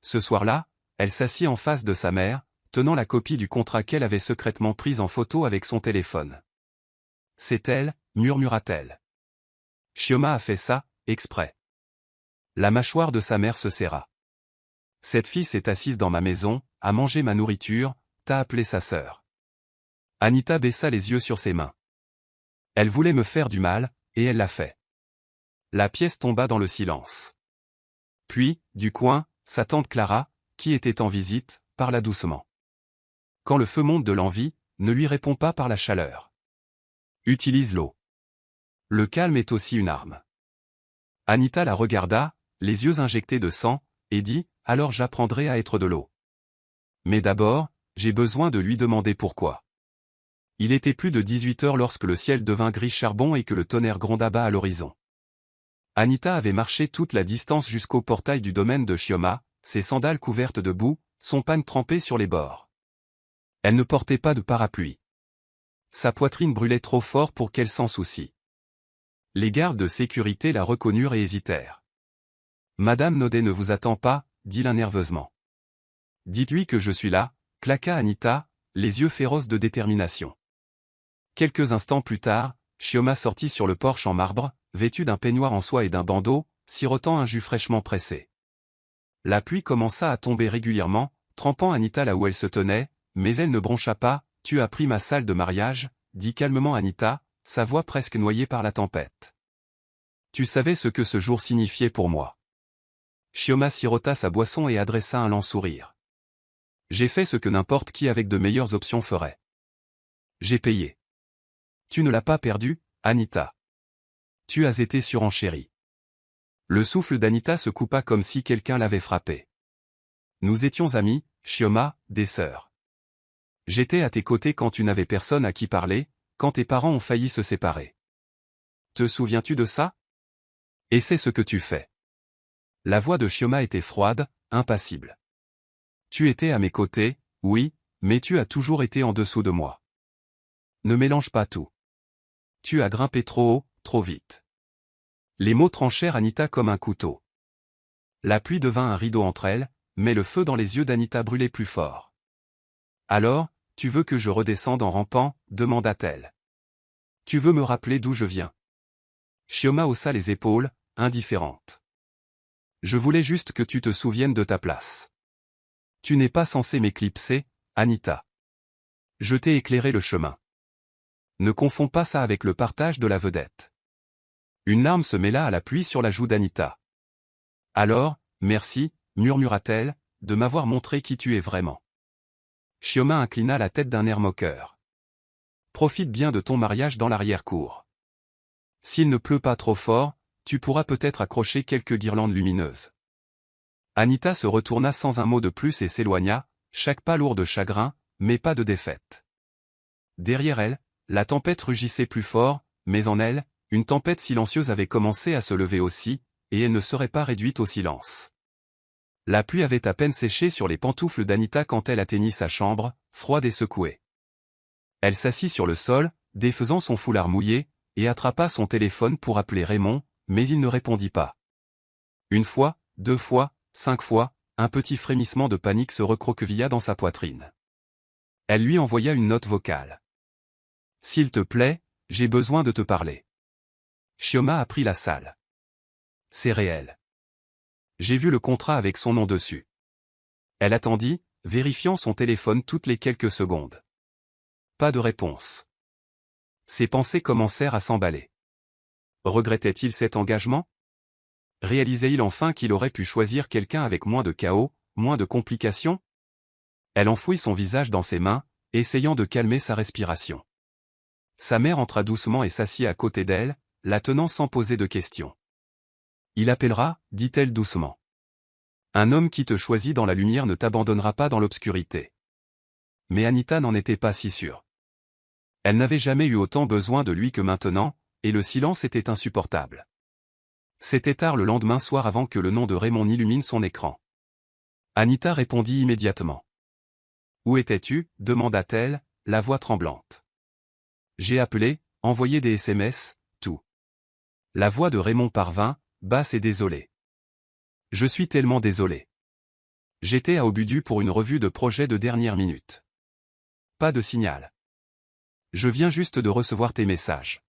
Ce soir-là, elle s'assit en face de sa mère, tenant la copie du contrat qu'elle avait secrètement prise en photo avec son téléphone. « C'est elle », murmura-t-elle. « Chioma a fait ça, exprès. » La mâchoire de sa mère se serra. « Cette fille s'est assise dans ma maison, a mangé ma nourriture, t'a appelé sa sœur. » Anita baissa les yeux sur ses mains. Elle voulait me faire du mal, et elle l'a fait. La pièce tomba dans le silence. Puis, du coin, sa tante Clara, qui était en visite, parla doucement. Quand le feu monte de l'envie, ne lui réponds pas par la chaleur. Utilise l'eau. Le calme est aussi une arme. Anita la regarda, les yeux injectés de sang, et dit, alors j'apprendrai à être de l'eau. Mais d'abord, j'ai besoin de lui demander pourquoi. Il était plus de 18 heures lorsque le ciel devint gris charbon et que le tonnerre gronda bas à l'horizon. Anita avait marché toute la distance jusqu'au portail du domaine de Chioma, ses sandales couvertes de boue, son pagne trempé sur les bords. Elle ne portait pas de parapluie. Sa poitrine brûlait trop fort pour qu'elle s'en soucie. Les gardes de sécurité la reconnurent et hésitèrent. « Madame Naudet ne vous attend pas », dit l'un nerveusement. « Dites-lui que je suis là », claqua Anita, les yeux féroces de détermination. Quelques instants plus tard, Chioma sortit sur le porche en marbre, vêtue d'un peignoir en soie et d'un bandeau, sirotant un jus fraîchement pressé. La pluie commença à tomber régulièrement, trempant Anita là où elle se tenait, mais elle ne broncha pas. « Tu as pris ma salle de mariage », dit calmement Anita, sa voix presque noyée par la tempête. « Tu savais ce que ce jour signifiait pour moi. » Chioma sirota sa boisson et adressa un lent sourire. « J'ai fait ce que n'importe qui avec de meilleures options ferait. J'ai payé. » Tu ne l'as pas perdu, Anita. Tu as été surenchérie. Le souffle d'Anita se coupa comme si quelqu'un l'avait frappé. Nous étions amis, Chioma, des sœurs. J'étais à tes côtés quand tu n'avais personne à qui parler, quand tes parents ont failli se séparer. Te souviens-tu de ça? Et c'est ce que tu fais. La voix de Chioma était froide, impassible. Tu étais à mes côtés, oui, mais tu as toujours été en dessous de moi. Ne mélange pas tout. Tu as grimpé trop haut, trop vite. Les mots tranchèrent Anita comme un couteau. La pluie devint un rideau entre elles, mais le feu dans les yeux d'Anita brûlait plus fort. Alors, tu veux que je redescende en rampant, demanda-t-elle. Tu veux me rappeler d'où je viens? Chioma haussa les épaules, indifférente. Je voulais juste que tu te souviennes de ta place. Tu n'es pas censé m'éclipser, Anita. Je t'ai éclairé le chemin. Ne confonds pas ça avec le partage de la vedette. Une larme se mêla à la pluie sur la joue d'Anita. Alors, merci, murmura-t-elle, de m'avoir montré qui tu es vraiment. Chioma inclina la tête d'un air moqueur. Profite bien de ton mariage dans l'arrière-cour. S'il ne pleut pas trop fort, tu pourras peut-être accrocher quelques guirlandes lumineuses. Anita se retourna sans un mot de plus et s'éloigna, chaque pas lourd de chagrin, mais pas de défaite. Derrière elle, la tempête rugissait plus fort, mais en elle, une tempête silencieuse avait commencé à se lever aussi, et elle ne serait pas réduite au silence. La pluie avait à peine séché sur les pantoufles d'Anita quand elle atteignit sa chambre, froide et secouée. Elle s'assit sur le sol, défaisant son foulard mouillé, et attrapa son téléphone pour appeler Raymond, mais il ne répondit pas. Une fois, 2 fois, 5 fois, un petit frémissement de panique se recroquevilla dans sa poitrine. Elle lui envoya une note vocale. « S'il te plaît, j'ai besoin de te parler. » Chioma a pris la salle. C'est réel. J'ai vu le contrat avec son nom dessus. Elle attendit, vérifiant son téléphone toutes les quelques secondes. Pas de réponse. Ses pensées commencèrent à s'emballer. Regrettait-il cet engagement? Réalisait-il enfin qu'il aurait pu choisir quelqu'un avec moins de chaos, moins de complications? Elle enfouit son visage dans ses mains, essayant de calmer sa respiration. Sa mère entra doucement et s'assit à côté d'elle, la tenant sans poser de questions. « Il appellera, dit-elle doucement. Un homme qui te choisit dans la lumière ne t'abandonnera pas dans l'obscurité. » Mais Anita n'en était pas si sûre. Elle n'avait jamais eu autant besoin de lui que maintenant, et le silence était insupportable. C'était tard le lendemain soir avant que le nom de Raymond n'illumine son écran. Anita répondit immédiatement. « Où étais-tu » demanda-t-elle, la voix tremblante. « J'ai appelé, envoyé des SMS, tout. » La voix de Raymond parvint, basse et désolée. « Je suis tellement désolé. J'étais à Aubudu pour une revue de projet de dernière minute. Pas de signal. Je viens juste de recevoir tes messages. »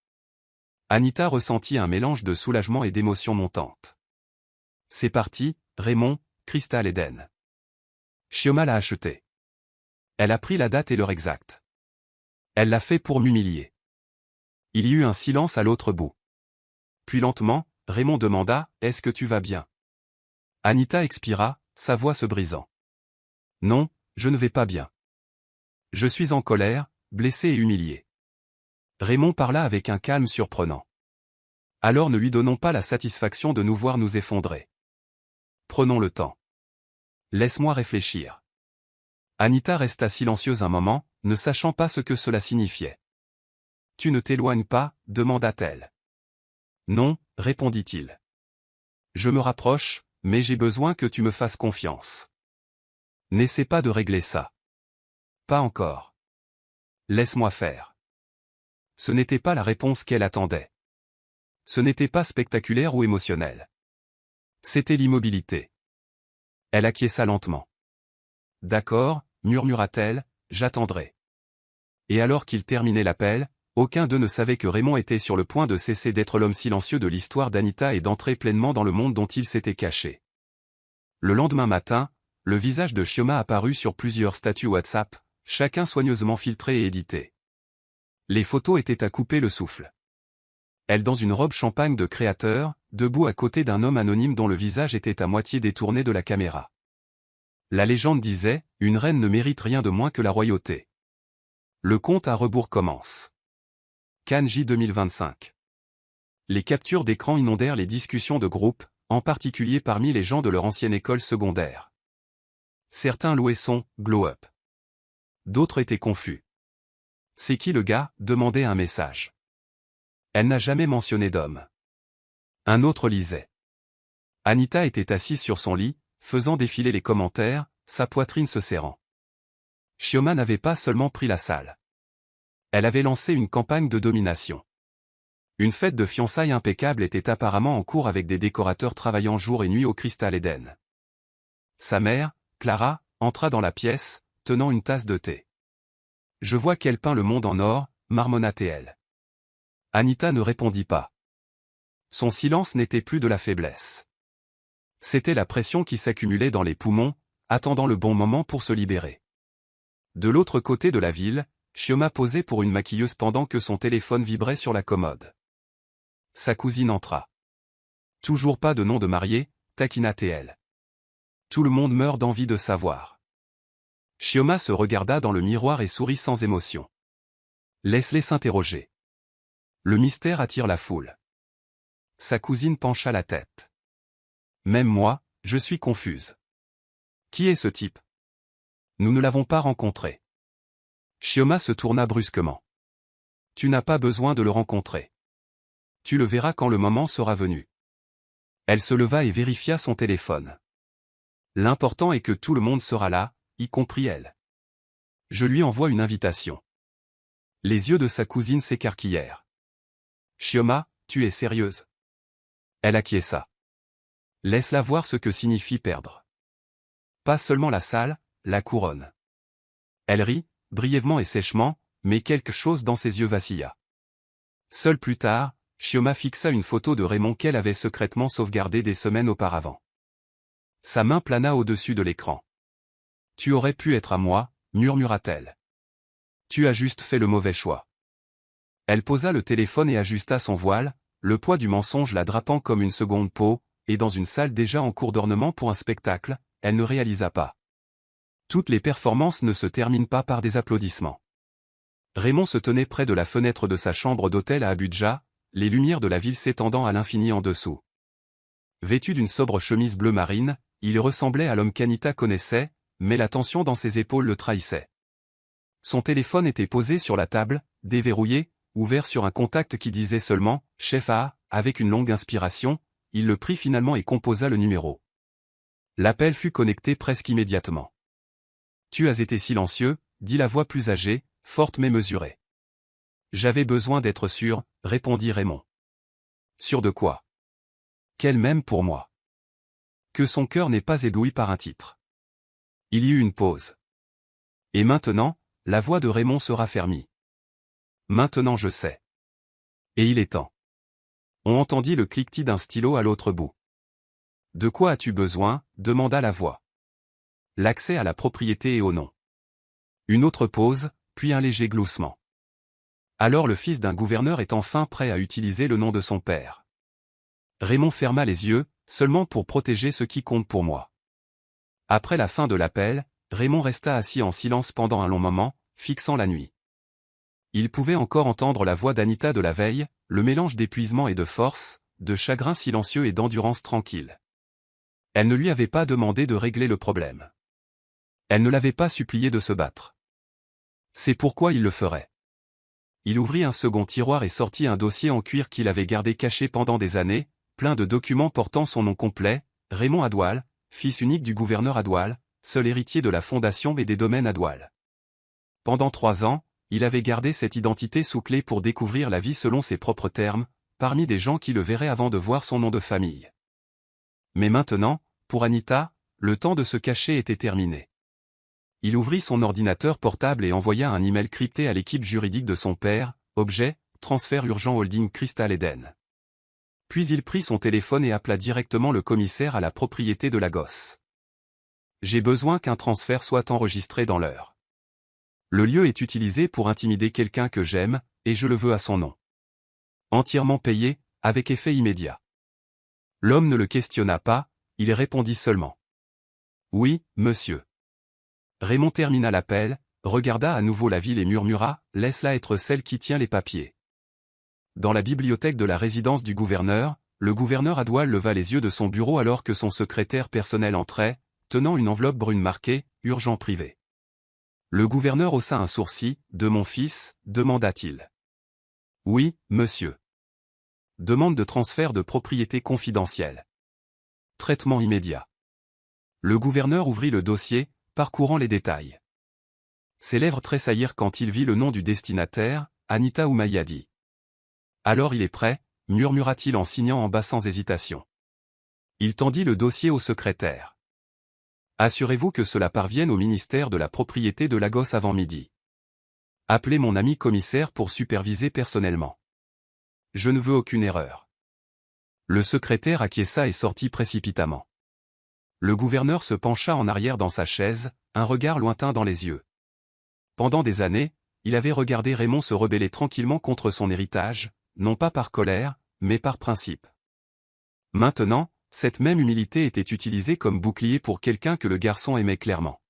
Anita ressentit un mélange de soulagement et d'émotion montante. « C'est parti, Raymond, Crystal Eden. » Chioma l'a acheté. Elle a pris la date et l'heure exacte. Elle l'a fait pour m'humilier. Il y eut un silence à l'autre bout. Puis lentement, Raymond demanda « Est-ce que tu vas bien ?» Anita expira, sa voix se brisant. « Non, je ne vais pas bien. Je suis en colère, blessé et humilié. » Raymond parla avec un calme surprenant. « Alors ne lui donnons pas la satisfaction de nous voir nous effondrer. Prenons le temps. Laisse-moi réfléchir. » Anita resta silencieuse un moment, ne sachant pas ce que cela signifiait. « Tu ne t'éloignes pas » demanda-t-elle. « Non » répondit-il. « Je me rapproche, mais j'ai besoin que tu me fasses confiance. N'essaie pas de régler ça. Pas encore. Laisse-moi faire. » Ce n'était pas la réponse qu'elle attendait. Ce n'était pas spectaculaire ou émotionnel. C'était l'immobilité. Elle acquiesça lentement. « D'accord, » murmura-t-elle, « j'attendrai. » Et alors qu'il terminait l'appel, aucun d'eux ne savait que Raymond était sur le point de cesser d'être l'homme silencieux de l'histoire d'Anita et d'entrer pleinement dans le monde dont il s'était caché. Le lendemain matin, le visage de Chioma apparut sur plusieurs statuts WhatsApp, chacun soigneusement filtré et édité. Les photos étaient à couper le souffle. Elle dans une robe champagne de créateur, debout à côté d'un homme anonyme dont le visage était à moitié détourné de la caméra. La légende disait, une reine ne mérite rien de moins que la royauté. Le compte à rebours commence. Cannes J 2025. Les captures d'écran inondèrent les discussions de groupe, en particulier parmi les gens de leur ancienne école secondaire. Certains louaient son « glow-up ». D'autres étaient confus. « C'est qui le gars » demandait un message. Elle n'a jamais mentionné d'homme. Un autre lisait. Anita était assise sur son lit, faisant défiler les commentaires, sa poitrine se serrant. Chioma n'avait pas seulement pris la salle. Elle avait lancé une campagne de domination. Une fête de fiançailles impeccable était apparemment en cours avec des décorateurs travaillant jour et nuit au Crystal Eden. Sa mère, Clara, entra dans la pièce, tenant une tasse de thé. « Je vois qu'elle peint le monde en or » marmonna-t-elle. Anita ne répondit pas. Son silence n'était plus de la faiblesse. C'était la pression qui s'accumulait dans les poumons, attendant le bon moment pour se libérer. De l'autre côté de la ville, Chioma posait pour une maquilleuse pendant que son téléphone vibrait sur la commode. Sa cousine entra. « Toujours pas de nom de mariée » taquina-t-elle. Tout le monde meurt d'envie de savoir. Chioma se regarda dans le miroir et sourit sans émotion. Laisse-les s'interroger. Le mystère attire la foule. Sa cousine pencha la tête. Même moi, je suis confuse. Qui est ce type? Nous ne l'avons pas rencontré. Chioma se tourna brusquement. Tu n'as pas besoin de le rencontrer. Tu le verras quand le moment sera venu. Elle se leva et vérifia son téléphone. L'important est que tout le monde sera là, y compris elle. Je lui envoie une invitation. Les yeux de sa cousine s'écarquillèrent. Chioma, tu es sérieuse? Elle acquiesça. Laisse-la voir ce que signifie perdre. Pas seulement la salle, la couronne. Elle rit, brièvement et sèchement, mais quelque chose dans ses yeux vacilla. Seul plus tard, Chioma fixa une photo de Raymond qu'elle avait secrètement sauvegardée des semaines auparavant. Sa main plana au-dessus de l'écran. Tu aurais pu être à moi, murmura-t-elle. Tu as juste fait le mauvais choix. Elle posa le téléphone et ajusta son voile, le poids du mensonge la drapant comme une seconde peau, et dans une salle déjà en cours d'ornement pour un spectacle, elle ne réalisa pas. Toutes les performances ne se terminent pas par des applaudissements. Raymond se tenait près de la fenêtre de sa chambre d'hôtel à Abuja, les lumières de la ville s'étendant à l'infini en dessous. Vêtu d'une sobre chemise bleu marine, il ressemblait à l'homme qu'Anita connaissait, mais la tension dans ses épaules le trahissait. Son téléphone était posé sur la table, déverrouillé, ouvert sur un contact qui disait seulement « Chef A », avec une longue inspiration, il le prit finalement et composa le numéro. L'appel fut connecté presque immédiatement. « Tu as été silencieux », dit la voix plus âgée, forte mais mesurée. « J'avais besoin d'être sûr », répondit Raymond. « Sûr de quoi ? Qu'elle m'aime pour moi. Que son cœur n'est pas ébloui par un titre. » Il y eut une pause. Et maintenant, la voix de Raymond se raffermit. « Maintenant je sais. Et il est temps. » On entendit le cliquetis d'un stylo à l'autre bout. « De quoi as-tu besoin ?» demanda la voix. « L'accès à la propriété et au nom. » Une autre pause, puis un léger gloussement. Alors le fils d'un gouverneur est enfin prêt à utiliser le nom de son père. Raymond ferma les yeux, seulement pour protéger ce qui compte pour moi. Après la fin de l'appel, Raymond resta assis en silence pendant un long moment, fixant la nuit. Il pouvait encore entendre la voix d'Anita de la veille, le mélange d'épuisement et de force, de chagrin silencieux et d'endurance tranquille. Elle ne lui avait pas demandé de régler le problème. Elle ne l'avait pas supplié de se battre. C'est pourquoi il le ferait. Il ouvrit un second tiroir et sortit un dossier en cuir qu'il avait gardé caché pendant des années, plein de documents portant son nom complet, Raymond Adoual, fils unique du gouverneur Adoual, seul héritier de la fondation et des domaines Adoual. Pendant 3 ans, il avait gardé cette identité sous clé pour découvrir la vie selon ses propres termes, parmi des gens qui le verraient avant de voir son nom de famille. Mais maintenant, pour Anita, le temps de se cacher était terminé. Il ouvrit son ordinateur portable et envoya un email crypté à l'équipe juridique de son père, objet, transfert urgent holding Crystal Eden. Puis il prit son téléphone et appela directement le commissaire à la propriété de la gosse. J'ai besoin qu'un transfert soit enregistré dans l'heure. Le lieu est utilisé pour intimider quelqu'un que j'aime, et je le veux à son nom. Entièrement payé, avec effet immédiat. L'homme ne le questionna pas, il répondit seulement. Oui, monsieur. Raymond termina l'appel, regarda à nouveau la ville et murmura, laisse-la être celle qui tient les papiers. Dans la bibliothèque de la résidence du gouverneur, le gouverneur Adoual leva les yeux de son bureau alors que son secrétaire personnel entrait, tenant une enveloppe brune marquée « Urgent privé ». Le gouverneur haussa un sourcil, « De mon fils ?» demanda-t-il. « Oui, monsieur. » Demande de transfert de propriété confidentielle. Traitement immédiat. Le gouverneur ouvrit le dossier, parcourant les détails. Ses lèvres tressaillirent quand il vit le nom du destinataire, Anita Oumayadi. « Alors il est prêt ?» murmura-t-il en signant en bas sans hésitation. Il tendit le dossier au secrétaire. « Assurez-vous que cela parvienne au ministère de la propriété de Lagos avant midi. Appelez mon ami commissaire pour superviser personnellement. Je ne veux aucune erreur. » Le secrétaire acquiesça et sortit précipitamment. Le gouverneur se pencha en arrière dans sa chaise, un regard lointain dans les yeux. Pendant des années, il avait regardé Raymond se rebeller tranquillement contre son héritage, non pas par colère, mais par principe. Maintenant, cette même humilité était utilisée comme bouclier pour quelqu'un que le garçon aimait clairement.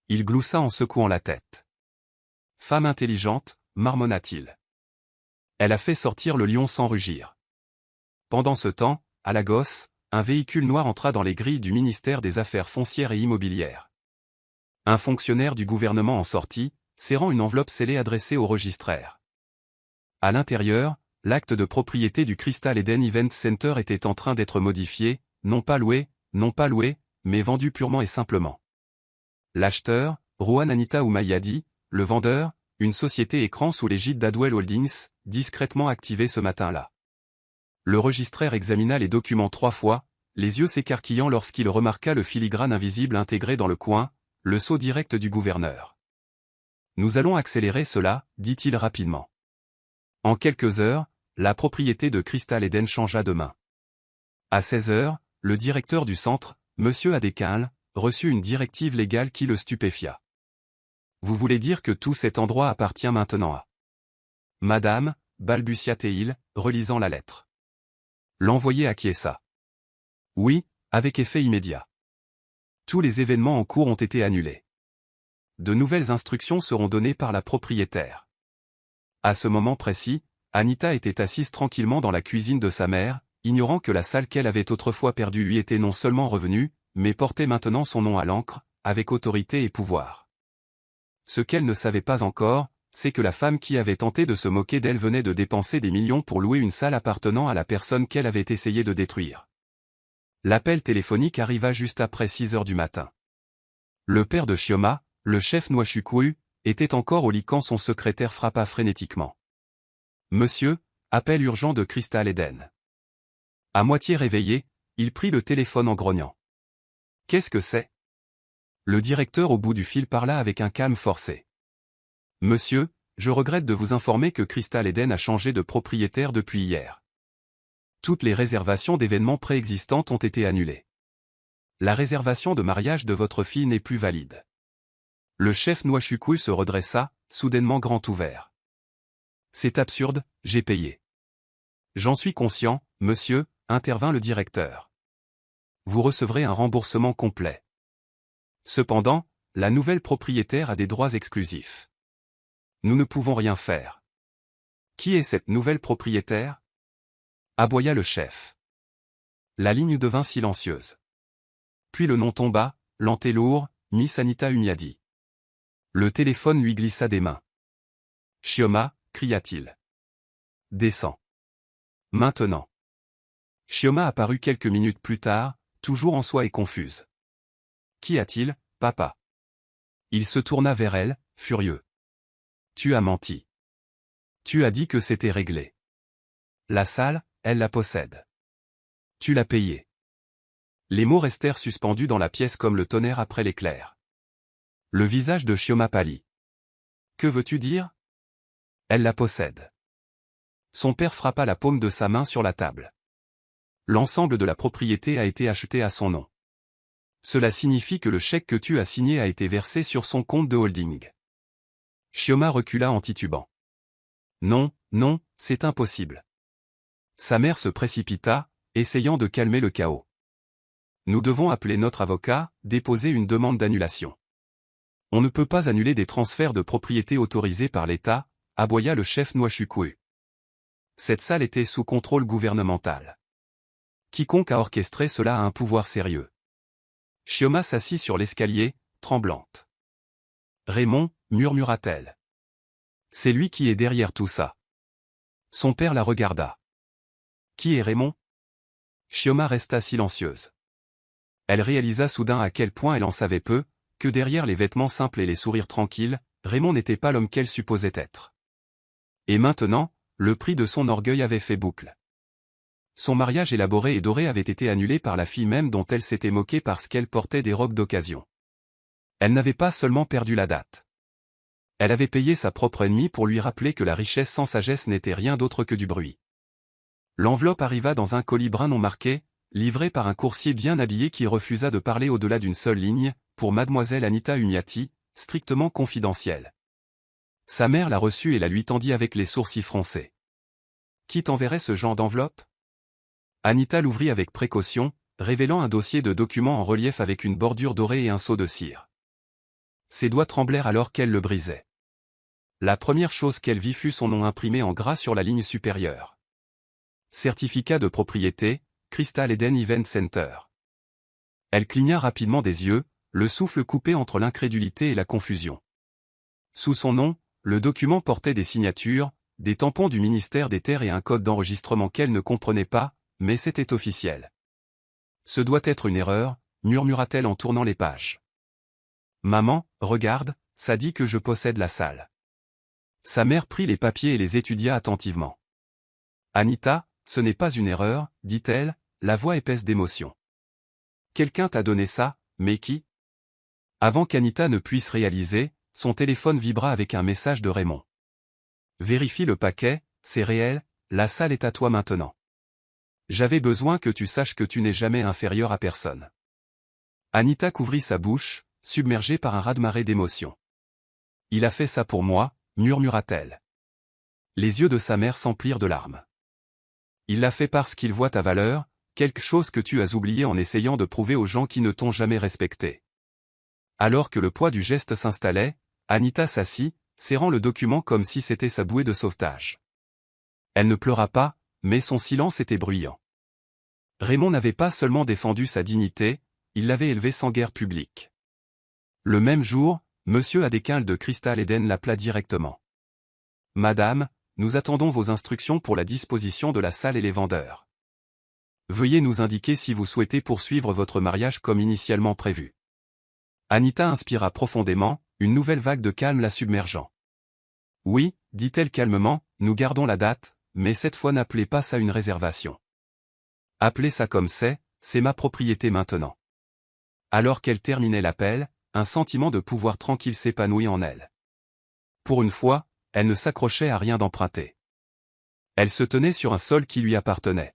Il gloussa en secouant la tête. « Femme intelligente » marmonna-t-il. Elle a fait sortir le lion sans rugir. Pendant ce temps, à Lagos, un véhicule noir entra dans les grilles du ministère des Affaires foncières et immobilières. Un fonctionnaire du gouvernement en sortit, serrant une enveloppe scellée adressée au registraire. À l'intérieur, l'acte de propriété du Crystal Eden Event Center était en train d'être modifié, non pas loué, mais vendu purement et simplement. L'acheteur, Ruan Anita Oumayadi, le vendeur, une société écran sous l'égide d'Adwell Holdings, discrètement activée ce matin-là. Le registraire examina les documents 3 fois, les yeux s'écarquillant lorsqu'il remarqua le filigrane invisible intégré dans le coin, le sceau direct du gouverneur. « Nous allons accélérer cela, dit-il rapidement. En quelques heures, la propriété de Crystal Eden changea de main. À 16 heures, le directeur du centre, M. Adekinle, reçut une directive légale qui le stupéfia. « Vous voulez dire que tout cet endroit appartient maintenant à... » « Madame, balbutia-t-il, relisant la lettre. L'envoyé acquiesça. « Oui, avec effet immédiat. Tous les événements en cours ont été annulés. De nouvelles instructions seront données par la propriétaire. » À ce moment précis, Anita était assise tranquillement dans la cuisine de sa mère, ignorant que la salle qu'elle avait autrefois perdue lui était non seulement revenue, mais portait maintenant son nom à l'encre, avec autorité et pouvoir. Ce qu'elle ne savait pas encore, c'est que la femme qui avait tenté de se moquer d'elle venait de dépenser des millions pour louer une salle appartenant à la personne qu'elle avait essayé de détruire. L'appel téléphonique arriva juste après 6 heures du matin. Le père de Chioma, le chef Nwachukwu, était encore au lit quand son secrétaire frappa frénétiquement. « Monsieur, appel urgent de Crystal Eden. » À moitié réveillé, il prit le téléphone en grognant. « Qu'est-ce que c'est ?» Le directeur au bout du fil parla avec un calme forcé. « Monsieur, je regrette de vous informer que Crystal Eden a changé de propriétaire depuis hier. Toutes les réservations d'événements préexistantes ont été annulées. La réservation de mariage de votre fille n'est plus valide. » Le chef Nwachukwu se redressa, soudainement grand ouvert. « C'est absurde, j'ai payé. »« J'en suis conscient, monsieur, » intervint le directeur. « Vous recevrez un remboursement complet. Cependant, la nouvelle propriétaire a des droits exclusifs. Nous ne pouvons rien faire. »« Qui est cette nouvelle propriétaire ?» aboya le chef. La ligne devint silencieuse. Puis le nom tomba, lent et lourd, Miss Anita Oumayadi. Le téléphone lui glissa des mains. « Chioma » cria-t-il. « Descends. Maintenant. » Chioma apparut quelques minutes plus tard, toujours en soie et confuse. « Qu'y a-t-il, papa ?» Il se tourna vers elle, furieux. « Tu as menti. Tu as dit que c'était réglé. La salle, elle la possède. Tu l'as payée. » Les mots restèrent suspendus dans la pièce comme le tonnerre après l'éclair. Le visage de Chioma pâlit. « Que veux-tu dire ? » Elle la possède. Son père frappa la paume de sa main sur la table. L'ensemble de la propriété a été acheté à son nom. Cela signifie que le chèque que tu as signé a été versé sur son compte de holding. Chioma recula en titubant. Non, non, c'est impossible. Sa mère se précipita, essayant de calmer le chaos. Nous devons appeler notre avocat, déposer une demande d'annulation. On ne peut pas annuler des transferts de propriété autorisés par l'État, aboya le chef Nwachukwu. Cette salle était sous contrôle gouvernemental. Quiconque a orchestré cela a un pouvoir sérieux. Chioma s'assit sur l'escalier, tremblante. Raymond, murmura-t-elle. C'est lui qui est derrière tout ça. Son père la regarda. Qui est Raymond ? Chioma resta silencieuse. Elle réalisa soudain à quel point elle en savait peu, que derrière les vêtements simples et les sourires tranquilles, Raymond n'était pas l'homme qu'elle supposait être. Et maintenant, le prix de son orgueil avait fait boucle. Son mariage élaboré et doré avait été annulé par la fille même dont elle s'était moquée parce qu'elle portait des robes d'occasion. Elle n'avait pas seulement perdu la date. Elle avait payé sa propre ennemie pour lui rappeler que la richesse sans sagesse n'était rien d'autre que du bruit. L'enveloppe arriva dans un colis brun non marqué, livré par un coursier bien habillé qui refusa de parler au-delà d'une seule ligne, pour mademoiselle Anita Oumayadi, strictement confidentielle. Sa mère la reçut et la lui tendit avec les sourcils froncés. Qui t'enverrait ce genre d'enveloppe ? Anita l'ouvrit avec précaution, révélant un dossier de documents en relief avec une bordure dorée et un seau de cire. Ses doigts tremblèrent alors qu'elle le brisait. La première chose qu'elle vit fut son nom imprimé en gras sur la ligne supérieure. certificat de propriété, Crystal Eden Event Center. Elle cligna rapidement des yeux, le souffle coupé entre l'incrédulité et la confusion. Sous son nom, le document portait des signatures, des tampons du ministère des Terres et un code d'enregistrement qu'elle ne comprenait pas, mais c'était officiel. Ce doit être une erreur, murmura-t-elle en tournant les pages. Maman, regarde, ça dit que je possède la salle. Sa mère prit les papiers et les étudia attentivement. Anita, ce n'est pas une erreur, dit-elle, la voix épaisse d'émotion. Quelqu'un t'a donné ça, mais qui? Avant qu'Anita ne puisse réaliser, son téléphone vibra avec un message de Raymond. Vérifie le paquet, c'est réel, la salle est à toi maintenant. J'avais besoin que tu saches que tu n'es jamais inférieur à personne. Anita couvrit sa bouche, submergée par un raz-de-marée d'émotions. Il a fait ça pour moi, murmura-t-elle. Les yeux de sa mère s'emplirent de larmes. Il l'a fait parce qu'il voit ta valeur, quelque chose que tu as oublié en essayant de prouver aux gens qui ne t'ont jamais respecté. Alors que le poids du geste s'installait, Anita s'assit, serrant le document comme si c'était sa bouée de sauvetage. Elle ne pleura pas, mais son silence était bruyant. Raymond n'avait pas seulement défendu sa dignité, il l'avait élevée sans guerre publique. Le même jour, Monsieur Adequin de Crystal Eden l'appela directement. « Madame, nous attendons vos instructions pour la disposition de la salle et les vendeurs. Veuillez nous indiquer si vous souhaitez poursuivre votre mariage comme initialement prévu. » Anita inspira profondément, une nouvelle vague de calme la submergeant. « Oui, dit-elle calmement, nous gardons la date, mais cette fois n'appelez pas ça une réservation. Appelez ça comme c'est ma propriété maintenant. » Alors qu'elle terminait l'appel, un sentiment de pouvoir tranquille s'épanouit en elle. Pour une fois, elle ne s'accrochait à rien d'emprunté. Elle se tenait sur un sol qui lui appartenait.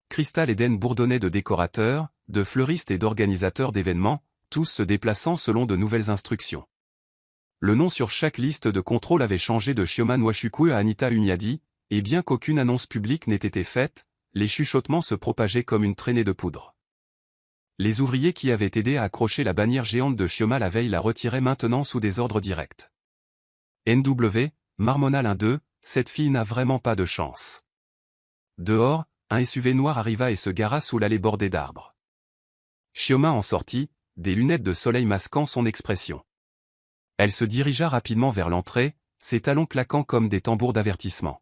Crystal Eden bourdonnait de décorateurs, de fleuristes et d'organisateurs d'événements, tous se déplaçant selon de nouvelles instructions. Le nom sur chaque liste de contrôle avait changé de Chioma Nwachukwu à Anita Hunyadi, et bien qu'aucune annonce publique n'ait été faite, les chuchotements se propageaient comme une traînée de poudre. Les ouvriers qui avaient aidé à accrocher la bannière géante de Chioma la veille la retiraient maintenant sous des ordres directs. NW, marmonna l'un d'eux, cette fille n'a vraiment pas de chance. Dehors, un SUV noir arriva et se gara sous l'allée bordée d'arbres. Chioma en sortit, des lunettes de soleil masquant son expression. Elle se dirigea rapidement vers l'entrée, ses talons claquant comme des tambours d'avertissement.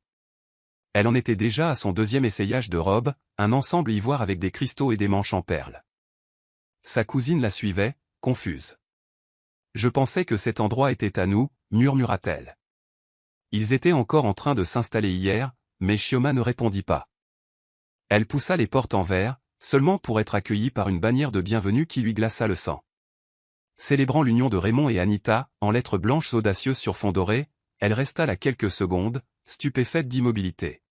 Elle en était déjà à son deuxième essayage de robe, un ensemble ivoire avec des cristaux et des manches en perles. Sa cousine la suivait, confuse. « Je pensais que cet endroit était à nous, murmura-t-elle. Ils étaient encore en train de s'installer hier, mais Chioma ne répondit pas. Elle poussa les portes en verre, seulement pour être accueillie par une bannière de bienvenue qui lui glaça le sang. Célébrant l'union de Raymond et Anita, en lettres blanches audacieuses sur fond doré, elle resta là quelques secondes, stupéfaite d'immobilité.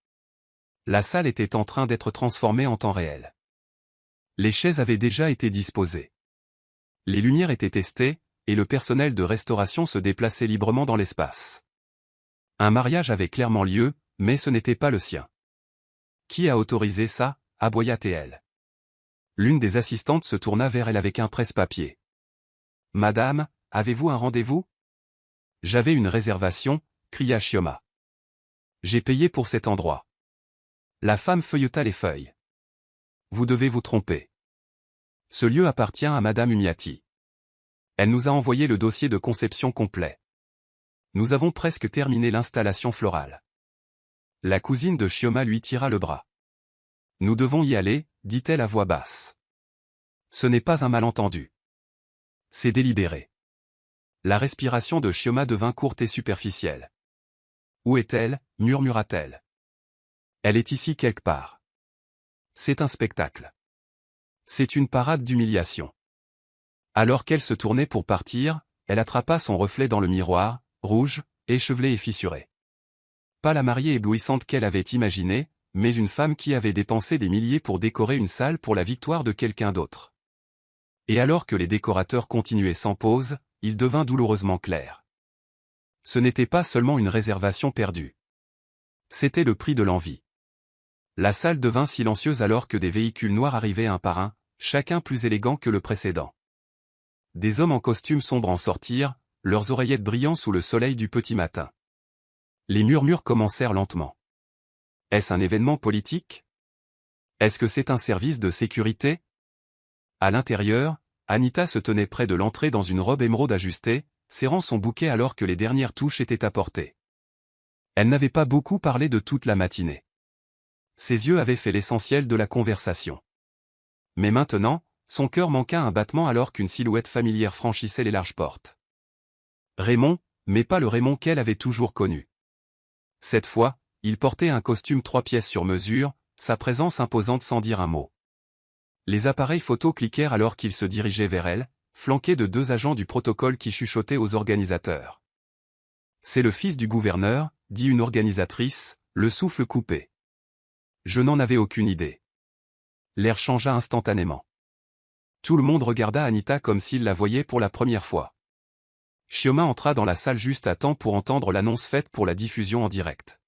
La salle était en train d'être transformée en temps réel. Les chaises avaient déjà été disposées. Les lumières étaient testées, et le personnel de restauration se déplaçait librement dans l'espace. Un mariage avait clairement lieu, mais ce n'était pas le sien. Qui a autorisé ça, aboya-t-elle. L'une des assistantes se tourna vers elle avec un presse-papier. « Madame, avez-vous un rendez-vous » ? « J'avais une réservation, » cria Chioma. « J'ai payé pour cet endroit. » La femme feuilleta les feuilles. « Vous devez vous tromper. Ce lieu appartient à Madame Hunyadi. Elle nous a envoyé le dossier de conception complet. Nous avons presque terminé l'installation florale. » La cousine de Chioma lui tira le bras. « Nous devons y aller, » dit-elle à voix basse. « Ce n'est pas un malentendu. C'est délibéré. » La respiration de Chioma devint courte et superficielle. « Où est-elle » murmura-t-elle. « Elle est ici quelque part. C'est un spectacle. C'est une parade d'humiliation. » Alors qu'elle se tournait pour partir, elle attrapa son reflet dans le miroir, rouge, échevelé et fissuré. Pas la mariée éblouissante qu'elle avait imaginée, mais une femme qui avait dépensé des milliers pour décorer une salle pour la victoire de quelqu'un d'autre. Et alors que les décorateurs continuaient sans pause, il devint douloureusement clair. Ce n'était pas seulement une réservation perdue. C'était le prix de l'envie. La salle devint silencieuse alors que des véhicules noirs arrivaient un par un, chacun plus élégant que le précédent. Des hommes en costume sombre en sortirent, leurs oreillettes brillant sous le soleil du petit matin. Les murmures commencèrent lentement. Est-ce un événement politique? Est-ce que c'est un service de sécurité? À l'intérieur, Anita se tenait près de l'entrée dans une robe émeraude ajustée, serrant son bouquet alors que les dernières touches étaient apportées. Elle n'avait pas beaucoup parlé de toute la matinée. Ses yeux avaient fait l'essentiel de la conversation. Mais maintenant, son cœur manqua un battement alors qu'une silhouette familière franchissait les larges portes. Raymond, mais pas le Raymond qu'elle avait toujours connu. Cette fois, il portait un costume 3 pièces sur mesure, sa présence imposante sans dire un mot. Les appareils photo cliquèrent alors qu'il se dirigeait vers elle, flanqué de 2 agents du protocole qui chuchotaient aux organisateurs. « C'est le fils du gouverneur », dit une organisatrice, le souffle coupé. Je n'en avais aucune idée. L'air changea instantanément. Tout le monde regarda Anita comme s'il la voyait pour la première fois. Chioma entra dans la salle juste à temps pour entendre l'annonce faite pour la diffusion en direct.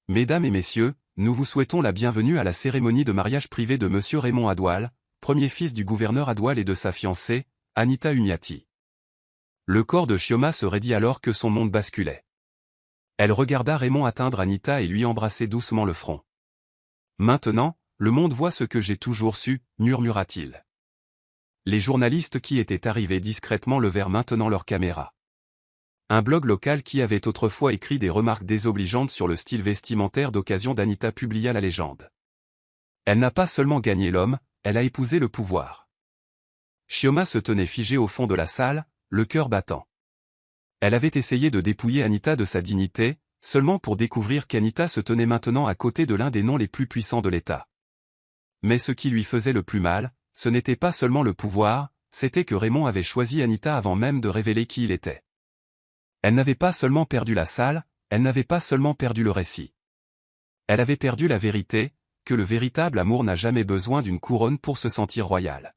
« Mesdames et messieurs, nous vous souhaitons la bienvenue à la cérémonie de mariage privée de Monsieur Raymond Adoual, premier fils du gouverneur Adoual et de sa fiancée, Anita Hunyati. » Le corps de Chioma se raidit alors que son monde basculait. Elle regarda Raymond atteindre Anita et lui embrasser doucement le front. « Maintenant, le monde voit ce que j'ai toujours su, murmura-t-il. Les journalistes qui étaient arrivés discrètement levèrent maintenant leur caméra. Un blog local qui avait autrefois écrit des remarques désobligeantes sur le style vestimentaire d'occasion d'Anita publia la légende. Elle n'a pas seulement gagné l'homme, elle a épousé le pouvoir. Chioma se tenait figée au fond de la salle, le cœur battant. Elle avait essayé de dépouiller Anita de sa dignité, seulement pour découvrir qu'Anita se tenait maintenant à côté de l'un des noms les plus puissants de l'État. Mais ce qui lui faisait le plus mal, ce n'était pas seulement le pouvoir, c'était que Raymond avait choisi Anita avant même de révéler qui il était. Elle n'avait pas seulement perdu la salle, elle n'avait pas seulement perdu le récit. Elle avait perdu la vérité, que le véritable amour n'a jamais besoin d'une couronne pour se sentir royal.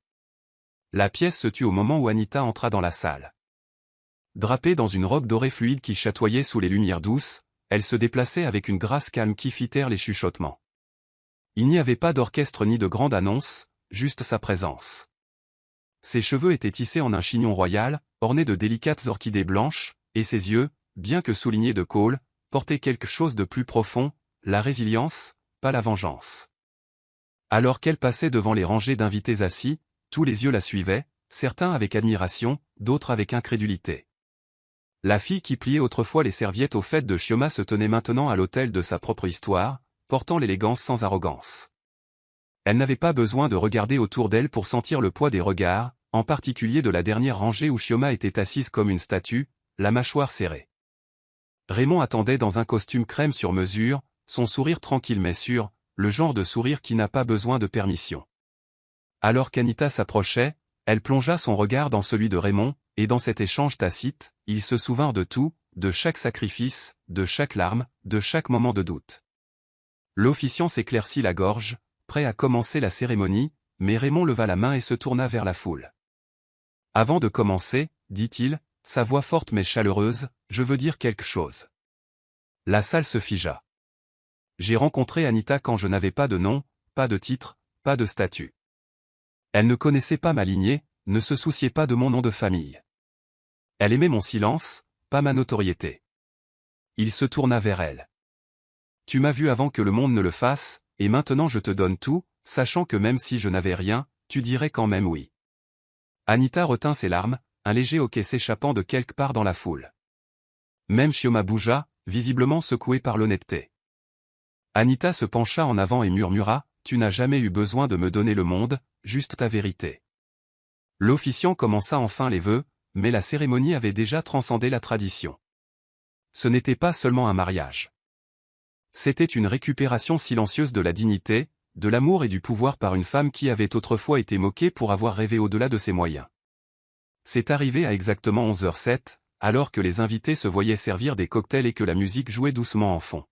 La pièce se tut au moment où Anita entra dans la salle. Drapée dans une robe dorée fluide qui chatoyait sous les lumières douces, elle se déplaçait avec une grâce calme qui fit taire les chuchotements. Il n'y avait pas d'orchestre ni de grande annonce, juste sa présence. Ses cheveux étaient tissés en un chignon royal, orné de délicates orchidées blanches, et ses yeux, bien que soulignés de col, portaient quelque chose de plus profond, la résilience, pas la vengeance. Alors qu'elle passait devant les rangées d'invités assis, tous les yeux la suivaient, certains avec admiration, d'autres avec incrédulité. La fille qui pliait autrefois les serviettes aux fêtes de Chioma se tenait maintenant à l'autel de sa propre histoire, portant l'élégance sans arrogance. Elle n'avait pas besoin de regarder autour d'elle pour sentir le poids des regards, en particulier de la dernière rangée où Chioma était assise comme une statue, la mâchoire serrée. Raymond attendait dans un costume crème sur mesure, son sourire tranquille mais sûr, le genre de sourire qui n'a pas besoin de permission. Alors qu'Anita s'approchait, elle plongea son regard dans celui de Raymond, et dans cet échange tacite, ils se souvinrent de tout, de chaque sacrifice, de chaque larme, de chaque moment de doute. L'officiant s'éclaircit la gorge, prêt à commencer la cérémonie, mais Raymond leva la main et se tourna vers la foule. « Avant de commencer, dit-il, sa voix forte mais chaleureuse, je veux dire quelque chose. » La salle se figea. J'ai rencontré Anita quand je n'avais pas de nom, pas de titre, pas de statut. Elle ne connaissait pas ma lignée, ne se souciait pas de mon nom de famille. Elle aimait mon silence, pas ma notoriété. Il se tourna vers elle. Tu m'as vu avant que le monde ne le fasse, et maintenant je te donne tout, sachant que même si je n'avais rien, tu dirais quand même oui. Anita retint ses larmes, un léger hoquet s'échappant de quelque part dans la foule. Même Chioma bougea, visiblement secouée par l'honnêteté. Anita se pencha en avant et murmura, « Tu n'as jamais eu besoin de me donner le monde, juste ta vérité. » L'officiant commença enfin les vœux, mais la cérémonie avait déjà transcendé la tradition. Ce n'était pas seulement un mariage. C'était une récupération silencieuse de la dignité, de l'amour et du pouvoir par une femme qui avait autrefois été moquée pour avoir rêvé au-delà de ses moyens. C'est arrivé à exactement 11h07, alors que les invités se voyaient servir des cocktails et que la musique jouait doucement en fond.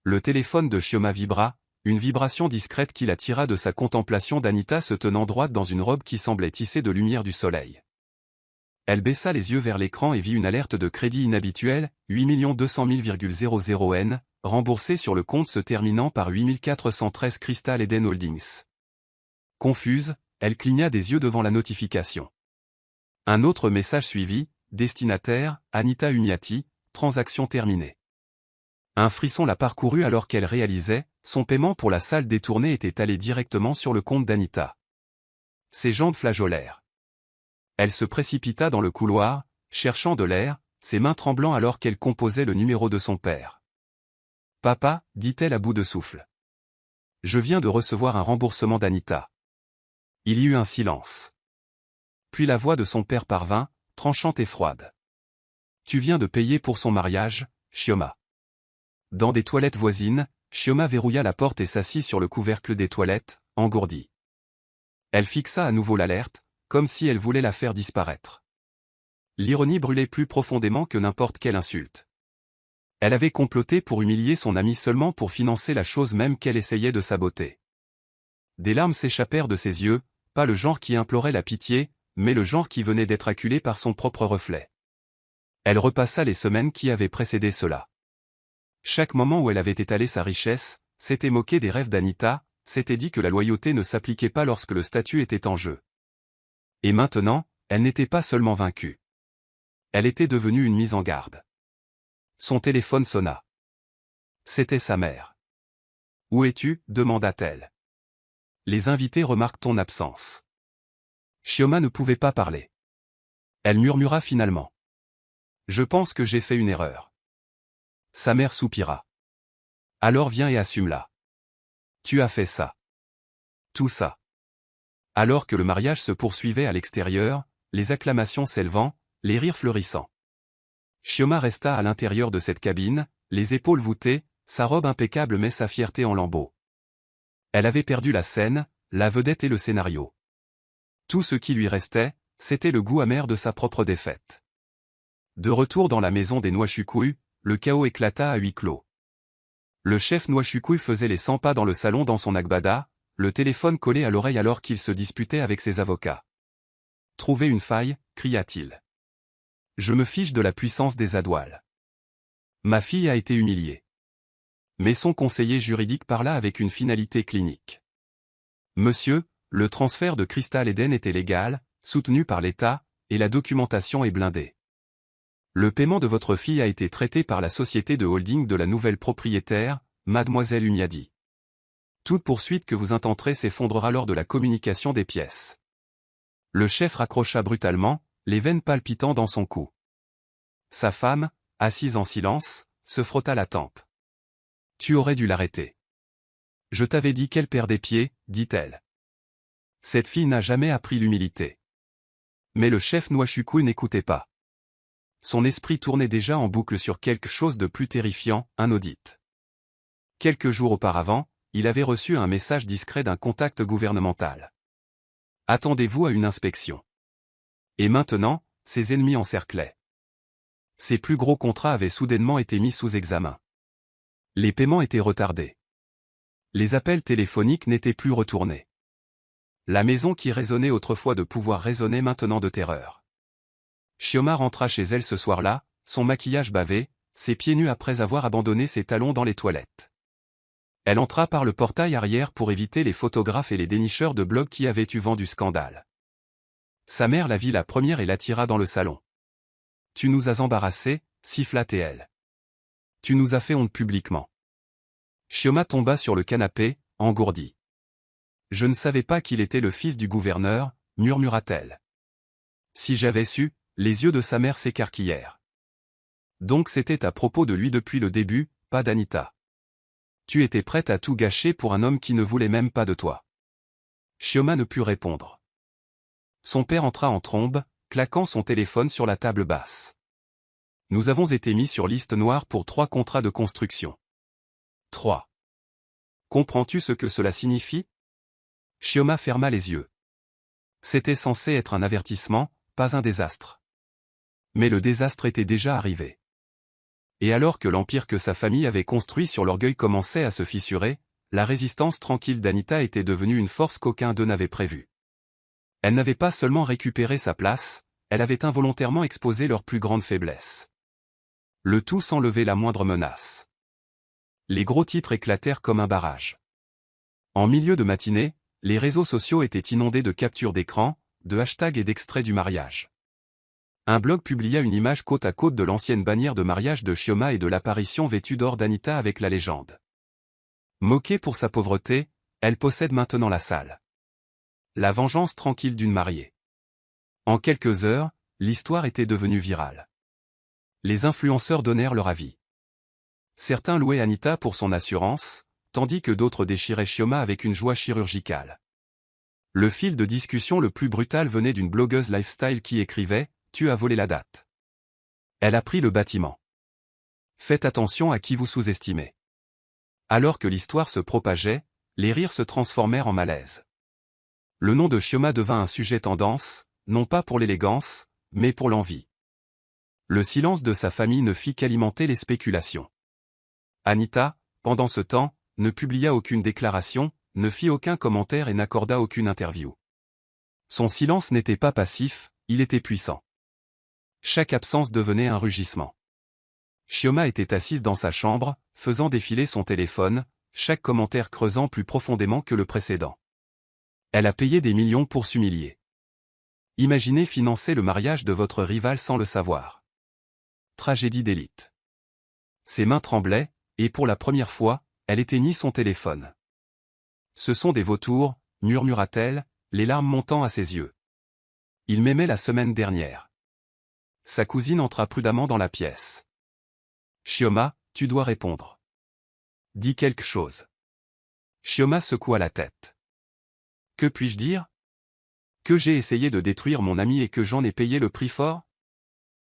Le téléphone de Chioma vibra, une vibration discrète qui la tira de sa contemplation d'Anita se tenant droite dans une robe qui semblait tissée de lumière du soleil. Elle baissa les yeux vers l'écran et vit une alerte de crédit inhabituelle, 8 200 000,00 N, remboursée sur le compte se terminant par 8413 Crystal Eden Holdings. Confuse, elle cligna des yeux devant la notification. Un autre message suivit, destinataire, Anita Hunyati, transaction terminée. Un frisson la parcourut alors qu'elle réalisait, son paiement pour la salle détournée était allé directement sur le compte d'Anita. Ses jambes flageolèrent. Elle se précipita dans le couloir, cherchant de l'air, ses mains tremblant alors qu'elle composait le numéro de son père. « Papa, dit-elle à bout de souffle. Je viens de recevoir un remboursement d'Anita. » Il y eut un silence. Puis la voix de son père parvint, tranchante et froide. « Tu viens de payer pour son mariage, Chioma. » Dans des toilettes voisines, Chioma verrouilla la porte et s'assit sur le couvercle des toilettes, engourdie. Elle fixa à nouveau l'alerte, comme si elle voulait la faire disparaître. L'ironie brûlait plus profondément que n'importe quelle insulte. Elle avait comploté pour humilier son amie seulement pour financer la chose même qu'elle essayait de saboter. Des larmes s'échappèrent de ses yeux, pas le genre qui implorait la pitié, mais le genre qui venait d'être acculé par son propre reflet. Elle repassa les semaines qui avaient précédé cela. Chaque moment où elle avait étalé sa richesse, s'était moquée des rêves d'Anita, s'était dit que la loyauté ne s'appliquait pas lorsque le statut était en jeu. Et maintenant, elle n'était pas seulement vaincue. Elle était devenue une mise en garde. Son téléphone sonna. C'était sa mère. « Où es-tu » demanda-t-elle. « Les invités remarquent ton absence. » Chioma ne pouvait pas parler. Elle murmura finalement. « Je pense que j'ai fait une erreur. » Sa mère soupira. « Alors viens et assume-la. Tu as fait ça. Tout ça. » Alors que le mariage se poursuivait à l'extérieur, les acclamations s'élevant, les rires fleurissant. Chioma resta à l'intérieur de cette cabine, les épaules voûtées, sa robe impeccable mais sa fierté en lambeaux. Elle avait perdu la scène, la vedette et le scénario. Tout ce qui lui restait, c'était le goût amer de sa propre défaite. De retour dans la maison des Nwachukwu, le chaos éclata à huis clos. Le chef Nwachukwu faisait les 100 pas dans le salon dans son agbada, le téléphone collé à l'oreille alors qu'il se disputait avec ses avocats. « Trouvez une faille » cria-t-il. « Je me fiche de la puissance des Adwal. Ma fille a été humiliée. » Mais son conseiller juridique parla avec une finalité clinique. « Monsieur, le transfert de Crystal Eden était légal, soutenu par l'État, et la documentation est blindée. Le paiement de votre fille a été traité par la société de holding de la nouvelle propriétaire, Mademoiselle Umiadi. Toute poursuite que vous intenterez s'effondrera lors de la communication des pièces. » Le chef raccrocha brutalement, les veines palpitant dans son cou. Sa femme, assise en silence, se frotta la tempe. « Tu aurais dû l'arrêter. Je t'avais dit qu'elle perdait pied, dit-elle. Cette fille n'a jamais appris l'humilité. » Mais le chef Nwachukwu n'écoutait pas. Son esprit tournait déjà en boucle sur quelque chose de plus terrifiant, un audit. Quelques jours auparavant, il avait reçu un message discret d'un contact gouvernemental. Attendez-vous à une inspection. Et maintenant, ses ennemis encerclaient. Ses plus gros contrats avaient soudainement été mis sous examen. Les paiements étaient retardés. Les appels téléphoniques n'étaient plus retournés. La maison qui résonnait autrefois de pouvoir résonnait maintenant de terreur. Chioma rentra chez elle ce soir-là, son maquillage bavé, ses pieds nus après avoir abandonné ses talons dans les toilettes. Elle entra par le portail arrière pour éviter les photographes et les dénicheurs de blogs qui avaient eu vent du scandale. Sa mère la vit la première et l'attira dans le salon. « Tu nous as embarrassés » siffla-t-elle. « Tu nous as fait honte publiquement. » Chioma tomba sur le canapé, engourdie. « Je ne savais pas qu'il était le fils du gouverneur » murmura-t-elle. Si j'avais su, les yeux de sa mère s'écarquillèrent. Donc c'était à propos de lui depuis le début, pas d'Anita. Tu étais prête à tout gâcher pour un homme qui ne voulait même pas de toi. Chioma ne put répondre. Son père entra en trombe, claquant son téléphone sur la table basse. Nous avons été mis sur liste noire pour 3 contrats de construction. 3. Comprends-tu ce que cela signifie? Chioma ferma les yeux. C'était censé être un avertissement, pas un désastre. Mais le désastre était déjà arrivé. Et alors que l'empire que sa famille avait construit sur l'orgueil commençait à se fissurer, la résistance tranquille d'Anita était devenue une force qu'aucun d'eux n'avait prévue. Elle n'avait pas seulement récupéré sa place, elle avait involontairement exposé leur plus grande faiblesse. Le tout sans lever la moindre menace. Les gros titres éclatèrent comme un barrage. En milieu de matinée, les réseaux sociaux étaient inondés de captures d'écran, de hashtags et d'extraits du mariage. Un blog publia une image côte à côte de l'ancienne bannière de mariage de Chioma et de l'apparition vêtue d'or d'Anita avec la légende. Moquée pour sa pauvreté, elle possède maintenant la salle. La vengeance tranquille d'une mariée. En quelques heures, l'histoire était devenue virale. Les influenceurs donnèrent leur avis. Certains louaient Anita pour son assurance, tandis que d'autres déchiraient Chioma avec une joie chirurgicale. Le fil de discussion le plus brutal venait d'une blogueuse lifestyle qui écrivait « Tu as volé la date. Elle a pris le bâtiment. Faites attention à qui vous sous-estimez. » Alors que l'histoire se propageait, les rires se transformèrent en malaise. Le nom de Chioma devint un sujet tendance, non pas pour l'élégance, mais pour l'envie. Le silence de sa famille ne fit qu'alimenter les spéculations. Anita, pendant ce temps, ne publia aucune déclaration, ne fit aucun commentaire et n'accorda aucune interview. Son silence n'était pas passif, il était puissant. Chaque absence devenait un rugissement. Chioma était assise dans sa chambre, faisant défiler son téléphone, chaque commentaire creusant plus profondément que le précédent. Elle a payé des millions pour s'humilier. Imaginez financer le mariage de votre rival sans le savoir. Tragédie d'élite. Ses mains tremblaient, et pour la première fois, elle éteignit son téléphone. Ce sont des vautours, murmura-t-elle, les larmes montant à ses yeux. Il m'aimait la semaine dernière. Sa cousine entra prudemment dans la pièce. Chioma, tu dois répondre. Dis quelque chose. Chioma secoua la tête. Que puis-je dire? Que j'ai essayé de détruire mon ami et que j'en ai payé le prix fort?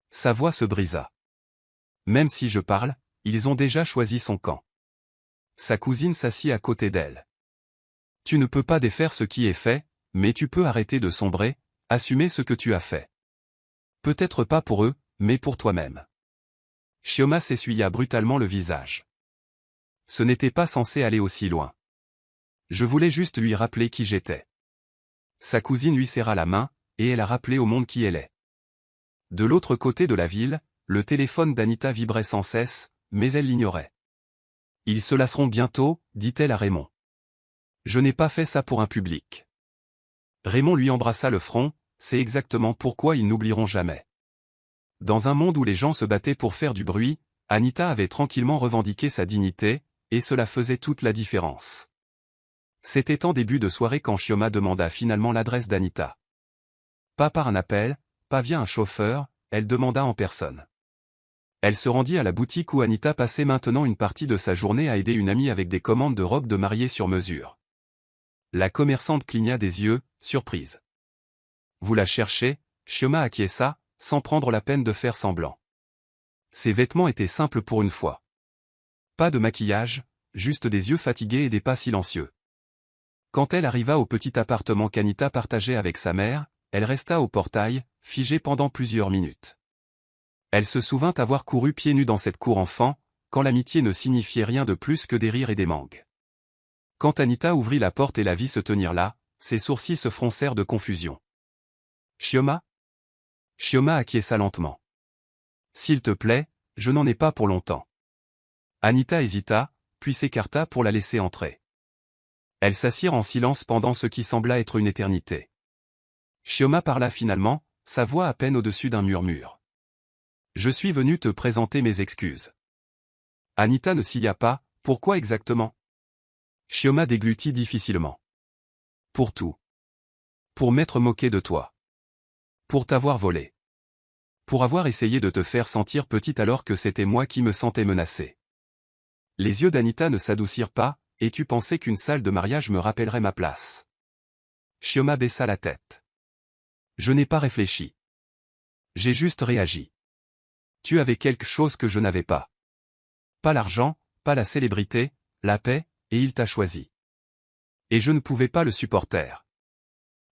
Sa voix se brisa. Même si je parle, ils ont déjà choisi son camp. Sa cousine s'assit à côté d'elle. Tu ne peux pas défaire ce qui est fait, mais tu peux arrêter de sombrer, assumer ce que tu as fait. Peut-être pas pour eux, mais pour toi-même. Chioma s'essuya brutalement le visage. Ce n'était pas censé aller aussi loin. Je voulais juste lui rappeler qui j'étais. Sa cousine lui serra la main, et elle a rappelé au monde qui elle est. De l'autre côté de la ville, le téléphone d'Anita vibrait sans cesse, mais elle l'ignorait. Ils se lasseront bientôt, dit-elle à Raymond. Je n'ai pas fait ça pour un public. Raymond lui embrassa le front, c'est exactement pourquoi ils n'oublieront jamais. Dans un monde où les gens se battaient pour faire du bruit, Anita avait tranquillement revendiqué sa dignité, et cela faisait toute la différence. C'était en début de soirée quand Chioma demanda finalement l'adresse d'Anita. Pas par un appel, pas via un chauffeur, elle demanda en personne. Elle se rendit à la boutique où Anita passait maintenant une partie de sa journée à aider une amie avec des commandes de robes de mariée sur mesure. La commerçante cligna des yeux, surprise. Vous la cherchez? Chioma acquiesça, sans prendre la peine de faire semblant. Ses vêtements étaient simples pour une fois. Pas de maquillage, juste des yeux fatigués et des pas silencieux. Quand elle arriva au petit appartement qu'Anita partageait avec sa mère, elle resta au portail, figée pendant plusieurs minutes. Elle se souvint avoir couru pieds nus dans cette cour enfant, quand l'amitié ne signifiait rien de plus que des rires et des mangues. Quand Anita ouvrit la porte et la vit se tenir là, ses sourcils se froncèrent de confusion. Chioma? Chioma acquiesça lentement. S'il te plaît, je n'en ai pas pour longtemps. Anita hésita, puis s'écarta pour la laisser entrer. Elles s'assirent en silence pendant ce qui sembla être une éternité. Chioma parla finalement, sa voix à peine au-dessus d'un murmure. Je suis venu te présenter mes excuses. Anita ne sia pas, pourquoi exactement? Chioma déglutit difficilement. Pour tout. Pour m'être moqué de toi. Pour t'avoir volé. Pour avoir essayé de te faire sentir petite alors que c'était moi qui me sentais menacée. Les yeux d'Anita ne s'adoucirent pas, et tu pensais qu'une salle de mariage me rappellerait ma place. Chioma baissa la tête. Je n'ai pas réfléchi. J'ai juste réagi. Tu avais quelque chose que je n'avais pas. Pas l'argent, pas la célébrité, la paix, et il t'a choisi. Et je ne pouvais pas le supporter.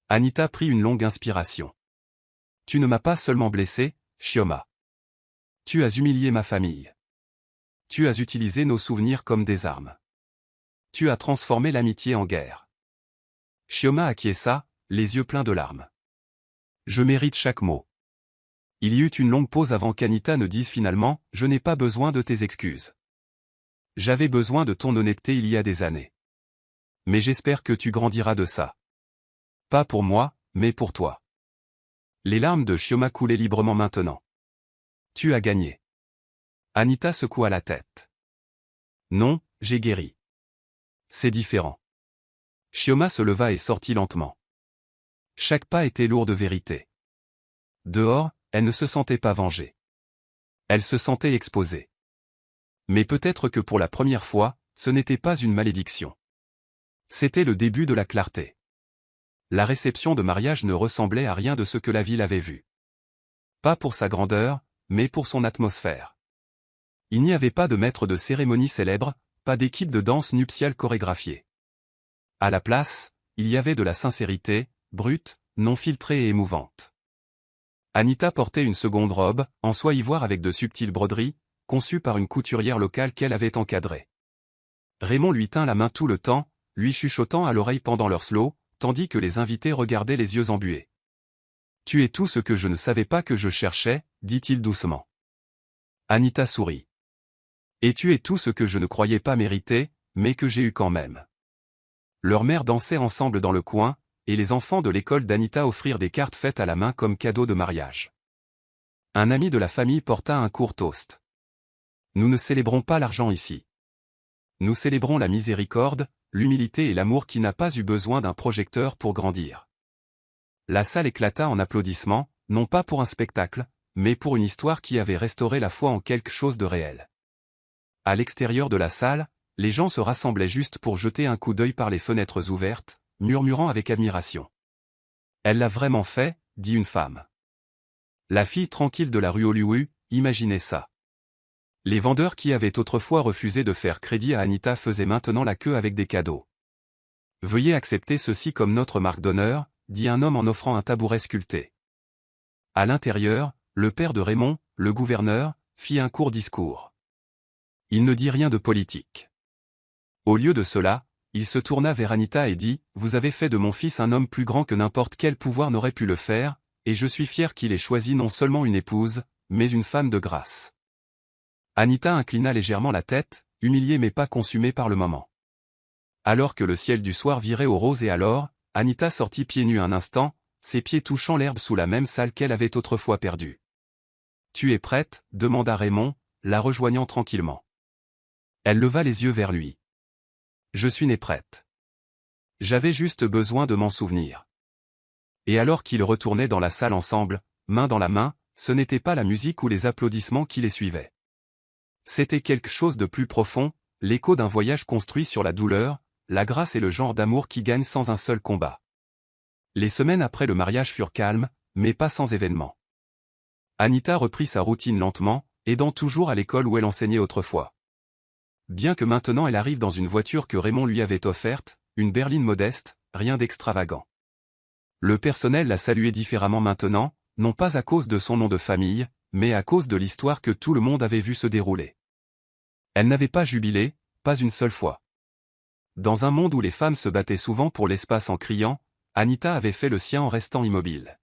Anita prit une longue inspiration. Tu ne m'as pas seulement blessé, Chioma. Tu as humilié ma famille. Tu as utilisé nos souvenirs comme des armes. Tu as transformé l'amitié en guerre. Chioma acquiesça, les yeux pleins de larmes. Je mérite chaque mot. Il y eut une longue pause avant qu'Anita ne dise finalement « Je n'ai pas besoin de tes excuses. J'avais besoin de ton honnêteté il y a des années. Mais j'espère que tu grandiras de ça. Pas pour moi, mais pour toi. » Les larmes de Chioma coulaient librement maintenant. Tu as gagné. Anita secoua la tête. Non, j'ai guéri. C'est différent. Chioma se leva et sortit lentement. Chaque pas était lourd de vérité. Dehors, elle ne se sentait pas vengée. Elle se sentait exposée. Mais peut-être que pour la première fois, ce n'était pas une malédiction. C'était le début de la clarté. La réception de mariage ne ressemblait à rien de ce que la ville avait vu. Pas pour sa grandeur, mais pour son atmosphère. Il n'y avait pas de maître de cérémonie célèbre, pas d'équipe de danse nuptiale chorégraphiée. À la place, il y avait de la sincérité, brute, non filtrée et émouvante. Anita portait une seconde robe, en soie ivoire avec de subtiles broderies, conçue par une couturière locale qu'elle avait encadrée. Raymond lui tint la main tout le temps, lui chuchotant à l'oreille pendant leur slow, tandis que les invités regardaient les yeux embués. « Tu es tout ce que je ne savais pas que je cherchais », dit-il doucement. Anita sourit. « Et tu es tout ce que je ne croyais pas mériter, mais que j'ai eu quand même. » Leur mère dansait ensemble dans le coin, et les enfants de l'école d'Anita offrirent des cartes faites à la main comme cadeau de mariage. Un ami de la famille porta un court toast. « Nous ne célébrons pas l'argent ici. Nous célébrons la miséricorde, l'humilité et l'amour qui n'a pas eu besoin d'un projecteur pour grandir. » La salle éclata en applaudissements, non pas pour un spectacle, mais pour une histoire qui avait restauré la foi en quelque chose de réel. À l'extérieur de la salle, les gens se rassemblaient juste pour jeter un coup d'œil par les fenêtres ouvertes, murmurant avec admiration. « Elle l'a vraiment fait », dit une femme. La fille tranquille de la rue Oluwu, imaginez ça. Les vendeurs qui avaient autrefois refusé de faire crédit à Anita faisaient maintenant la queue avec des cadeaux. « Veuillez accepter ceci comme notre marque d'honneur », dit un homme en offrant un tabouret sculpté. À l'intérieur, le père de Raymond, le gouverneur, fit un court discours. Il ne dit rien de politique. Au lieu de cela, il se tourna vers Anita et dit « Vous avez fait de mon fils un homme plus grand que n'importe quel pouvoir n'aurait pu le faire, et je suis fier qu'il ait choisi non seulement une épouse, mais une femme de grâce. » Anita inclina légèrement la tête, humiliée mais pas consumée par le moment. Alors que le ciel du soir virait au rose et alors, Anita sortit pieds nus un instant, ses pieds touchant l'herbe sous la même salle qu'elle avait autrefois perdue. « Tu es prête ?» demanda Raymond, la rejoignant tranquillement. Elle leva les yeux vers lui. « Je suis née prête. J'avais juste besoin de m'en souvenir. » Et alors qu'ils retournaient dans la salle ensemble, main dans la main, ce n'était pas la musique ou les applaudissements qui les suivaient. C'était quelque chose de plus profond, l'écho d'un voyage construit sur la douleur, la grâce et le genre d'amour qui gagne sans un seul combat. Les semaines après le mariage furent calmes, mais pas sans événement. Anita reprit sa routine lentement, aidant toujours à l'école où elle enseignait autrefois. Bien que maintenant elle arrive dans une voiture que Raymond lui avait offerte, une berline modeste, rien d'extravagant. Le personnel la saluait différemment maintenant, non pas à cause de son nom de famille, mais à cause de l'histoire que tout le monde avait vu se dérouler. Elle n'avait pas jubilé, pas une seule fois. Dans un monde où les femmes se battaient souvent pour l'espace en criant, Anita avait fait le sien en restant immobile.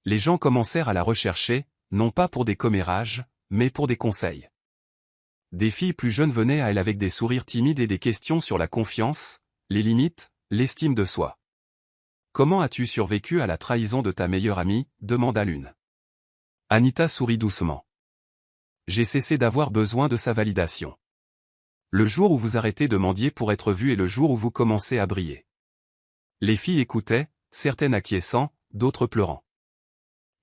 Les gens commencèrent à la rechercher, non pas pour des commérages, mais pour des conseils. Des filles plus jeunes venaient à elle avec des sourires timides et des questions sur la confiance, les limites, l'estime de soi. « Comment as-tu survécu à la trahison de ta meilleure amie ?» demanda l'une. Anita sourit doucement. « J'ai cessé d'avoir besoin de sa validation. Le jour où vous arrêtez de mendier pour être vu est le jour où vous commencez à briller. » Les filles écoutaient, certaines acquiesçant, d'autres pleurant.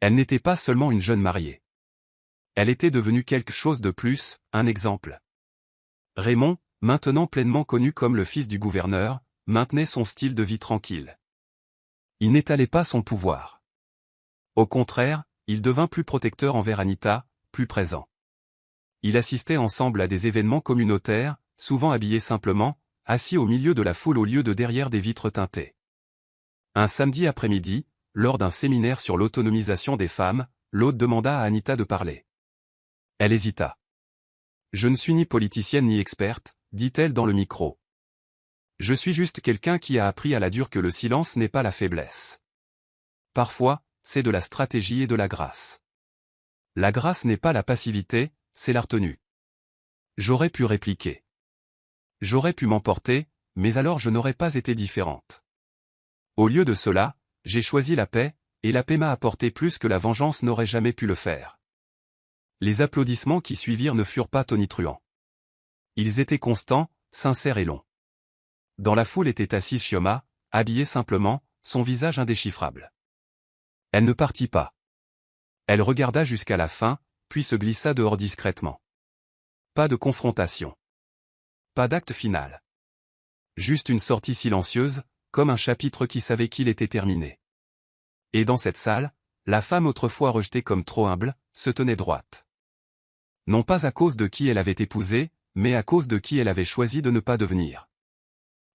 Elle n'était pas seulement une jeune mariée. Elle était devenue quelque chose de plus, un exemple. Raymond, maintenant pleinement connu comme le fils du gouverneur, maintenait son style de vie tranquille. Il n'étalait pas son pouvoir. Au contraire, il devint plus protecteur envers Anita, plus présent. Ils assistaient ensemble à des événements communautaires, souvent habillés simplement, assis au milieu de la foule au lieu de derrière des vitres teintées. Un samedi après-midi, lors d'un séminaire sur l'autonomisation des femmes, l'hôte demanda à Anita de parler. Elle hésita. « Je ne suis ni politicienne ni experte, » dit-elle dans le micro. « Je suis juste quelqu'un qui a appris à la dure que le silence n'est pas la faiblesse. Parfois, c'est de la stratégie et de la grâce. La grâce n'est pas la passivité, c'est la retenue. » J'aurais pu répliquer. J'aurais pu m'emporter, mais alors je n'aurais pas été différente. Au lieu de cela, j'ai choisi la paix, et la paix m'a apporté plus que la vengeance n'aurait jamais pu le faire. Les applaudissements qui suivirent ne furent pas tonitruants. Ils étaient constants, sincères et longs. Dans la foule était assise Chioma, habillée simplement, son visage indéchiffrable. Elle ne partit pas. Elle regarda jusqu'à la fin, puis se glissa dehors discrètement. Pas de confrontation. Pas d'acte final. Juste une sortie silencieuse, comme un chapitre qui savait qu'il était terminé. Et dans cette salle, la femme autrefois rejetée comme trop humble, se tenait droite. Non pas à cause de qui elle avait épousé, mais à cause de qui elle avait choisi de ne pas devenir.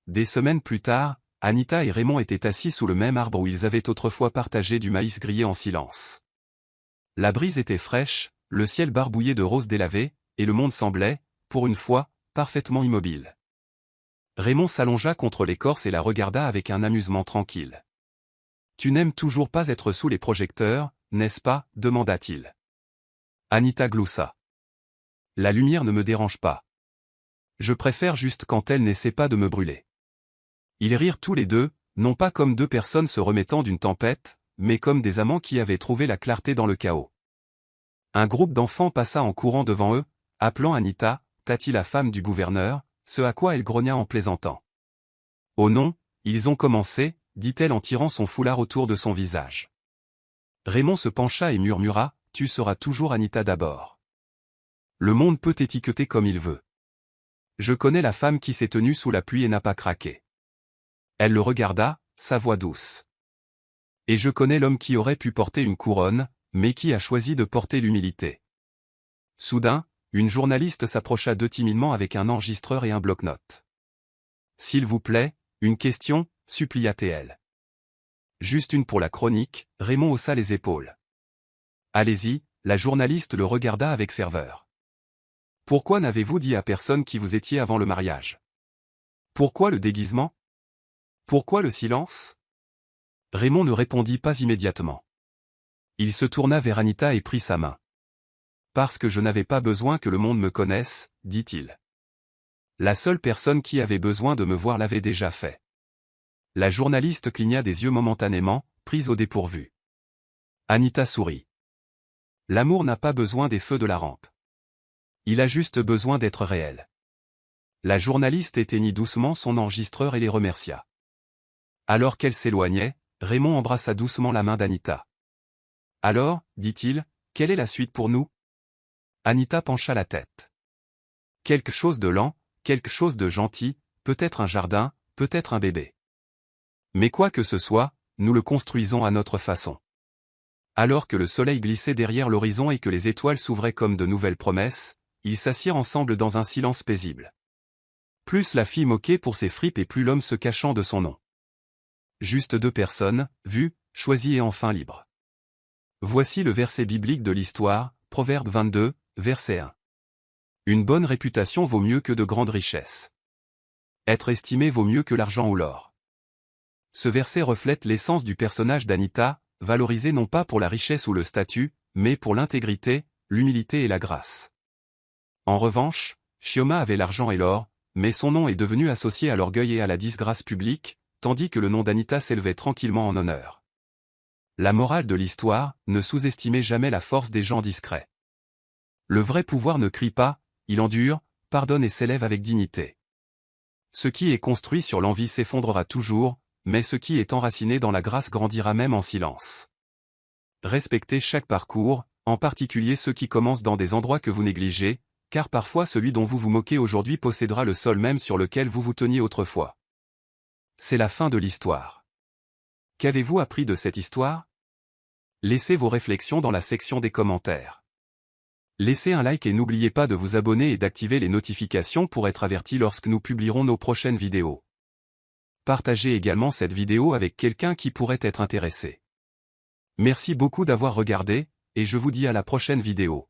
Des semaines plus tard, Anita et Raymond étaient assis sous le même arbre où ils avaient autrefois partagé du maïs grillé en silence. La brise était fraîche, le ciel barbouillé de roses délavées, et le monde semblait, pour une fois, parfaitement immobile. Raymond s'allongea contre l'écorce et la regarda avec un amusement tranquille. « Tu n'aimes toujours pas être sous les projecteurs, n'est-ce pas » demanda-t-il. Anita gloussa. « La lumière ne me dérange pas. Je préfère juste quand elle n'essaie pas de me brûler. » Ils rirent tous les deux, non pas comme deux personnes se remettant d'une tempête, mais comme des amants qui avaient trouvé la clarté dans le chaos. Un groupe d'enfants passa en courant devant eux, appelant Anita, Tati la femme du gouverneur, ce à quoi elle grogna en plaisantant. « Oh non, ils ont commencé » dit-elle en tirant son foulard autour de son visage. Raymond se pencha et murmura, « Tu seras toujours Anita d'abord. Le monde peut étiqueter comme il veut. Je connais la femme qui s'est tenue sous la pluie et n'a pas craqué. » Elle le regarda, sa voix douce. « Et je connais l'homme qui aurait pu porter une couronne, mais qui a choisi de porter l'humilité. » Soudain, une journaliste s'approcha d'eux timidement avec un enregistreur et un bloc-notes. « S'il vous plaît, une question » supplia-t-elle. « Juste une pour la chronique » Raymond haussa les épaules. « Allez-y » la journaliste le regarda avec ferveur. « Pourquoi n'avez-vous dit à personne qui vous étiez avant le mariage? Pourquoi le déguisement? Pourquoi le silence ?» Raymond ne répondit pas immédiatement. Il se tourna vers Anita et prit sa main. « Parce que je n'avais pas besoin que le monde me connaisse, » dit-il. La seule personne qui avait besoin de me voir l'avait déjà fait. La journaliste cligna des yeux momentanément, prise au dépourvu. Anita sourit. L'amour n'a pas besoin des feux de la rampe. Il a juste besoin d'être réel. La journaliste éteignit doucement son enregistreur et les remercia. Alors qu'elle s'éloignait, Raymond embrassa doucement la main d'Anita. « Alors, dit-il, quelle est la suite pour nous ?» Anita pencha la tête. « Quelque chose de lent, quelque chose de gentil, peut-être un jardin, peut-être un bébé. Mais quoi que ce soit, nous le construisons à notre façon. » Alors que le soleil glissait derrière l'horizon et que les étoiles s'ouvraient comme de nouvelles promesses, ils s'assirent ensemble dans un silence paisible. Plus la fille moquait pour ses fripes et plus l'homme se cachant de son nom. Juste deux personnes, vues, choisies et enfin libres. Voici le verset biblique de l'histoire, Proverbe 22, verset 1. Une bonne réputation vaut mieux que de grandes richesses. Être estimé vaut mieux que l'argent ou l'or. Ce verset reflète l'essence du personnage d'Anita, valorisée non pas pour la richesse ou le statut, mais pour l'intégrité, l'humilité et la grâce. En revanche, Chioma avait l'argent et l'or, mais son nom est devenu associé à l'orgueil et à la disgrâce publique, tandis que le nom d'Anita s'élevait tranquillement en honneur. La morale de l'histoire, ne sous-estimez jamais la force des gens discrets. Le vrai pouvoir ne crie pas, il endure, pardonne et s'élève avec dignité. Ce qui est construit sur l'envie s'effondrera toujours, mais ce qui est enraciné dans la grâce grandira même en silence. Respectez chaque parcours, en particulier ceux qui commencent dans des endroits que vous négligez, car parfois celui dont vous vous moquez aujourd'hui possédera le sol même sur lequel vous vous teniez autrefois. C'est la fin de l'histoire. Qu'avez-vous appris de cette histoire? Laissez vos réflexions dans la section des commentaires. Laissez un like et n'oubliez pas de vous abonner et d'activer les notifications pour être averti lorsque nous publierons nos prochaines vidéos. Partagez également cette vidéo avec quelqu'un qui pourrait être intéressé. Merci beaucoup d'avoir regardé, et je vous dis à la prochaine vidéo.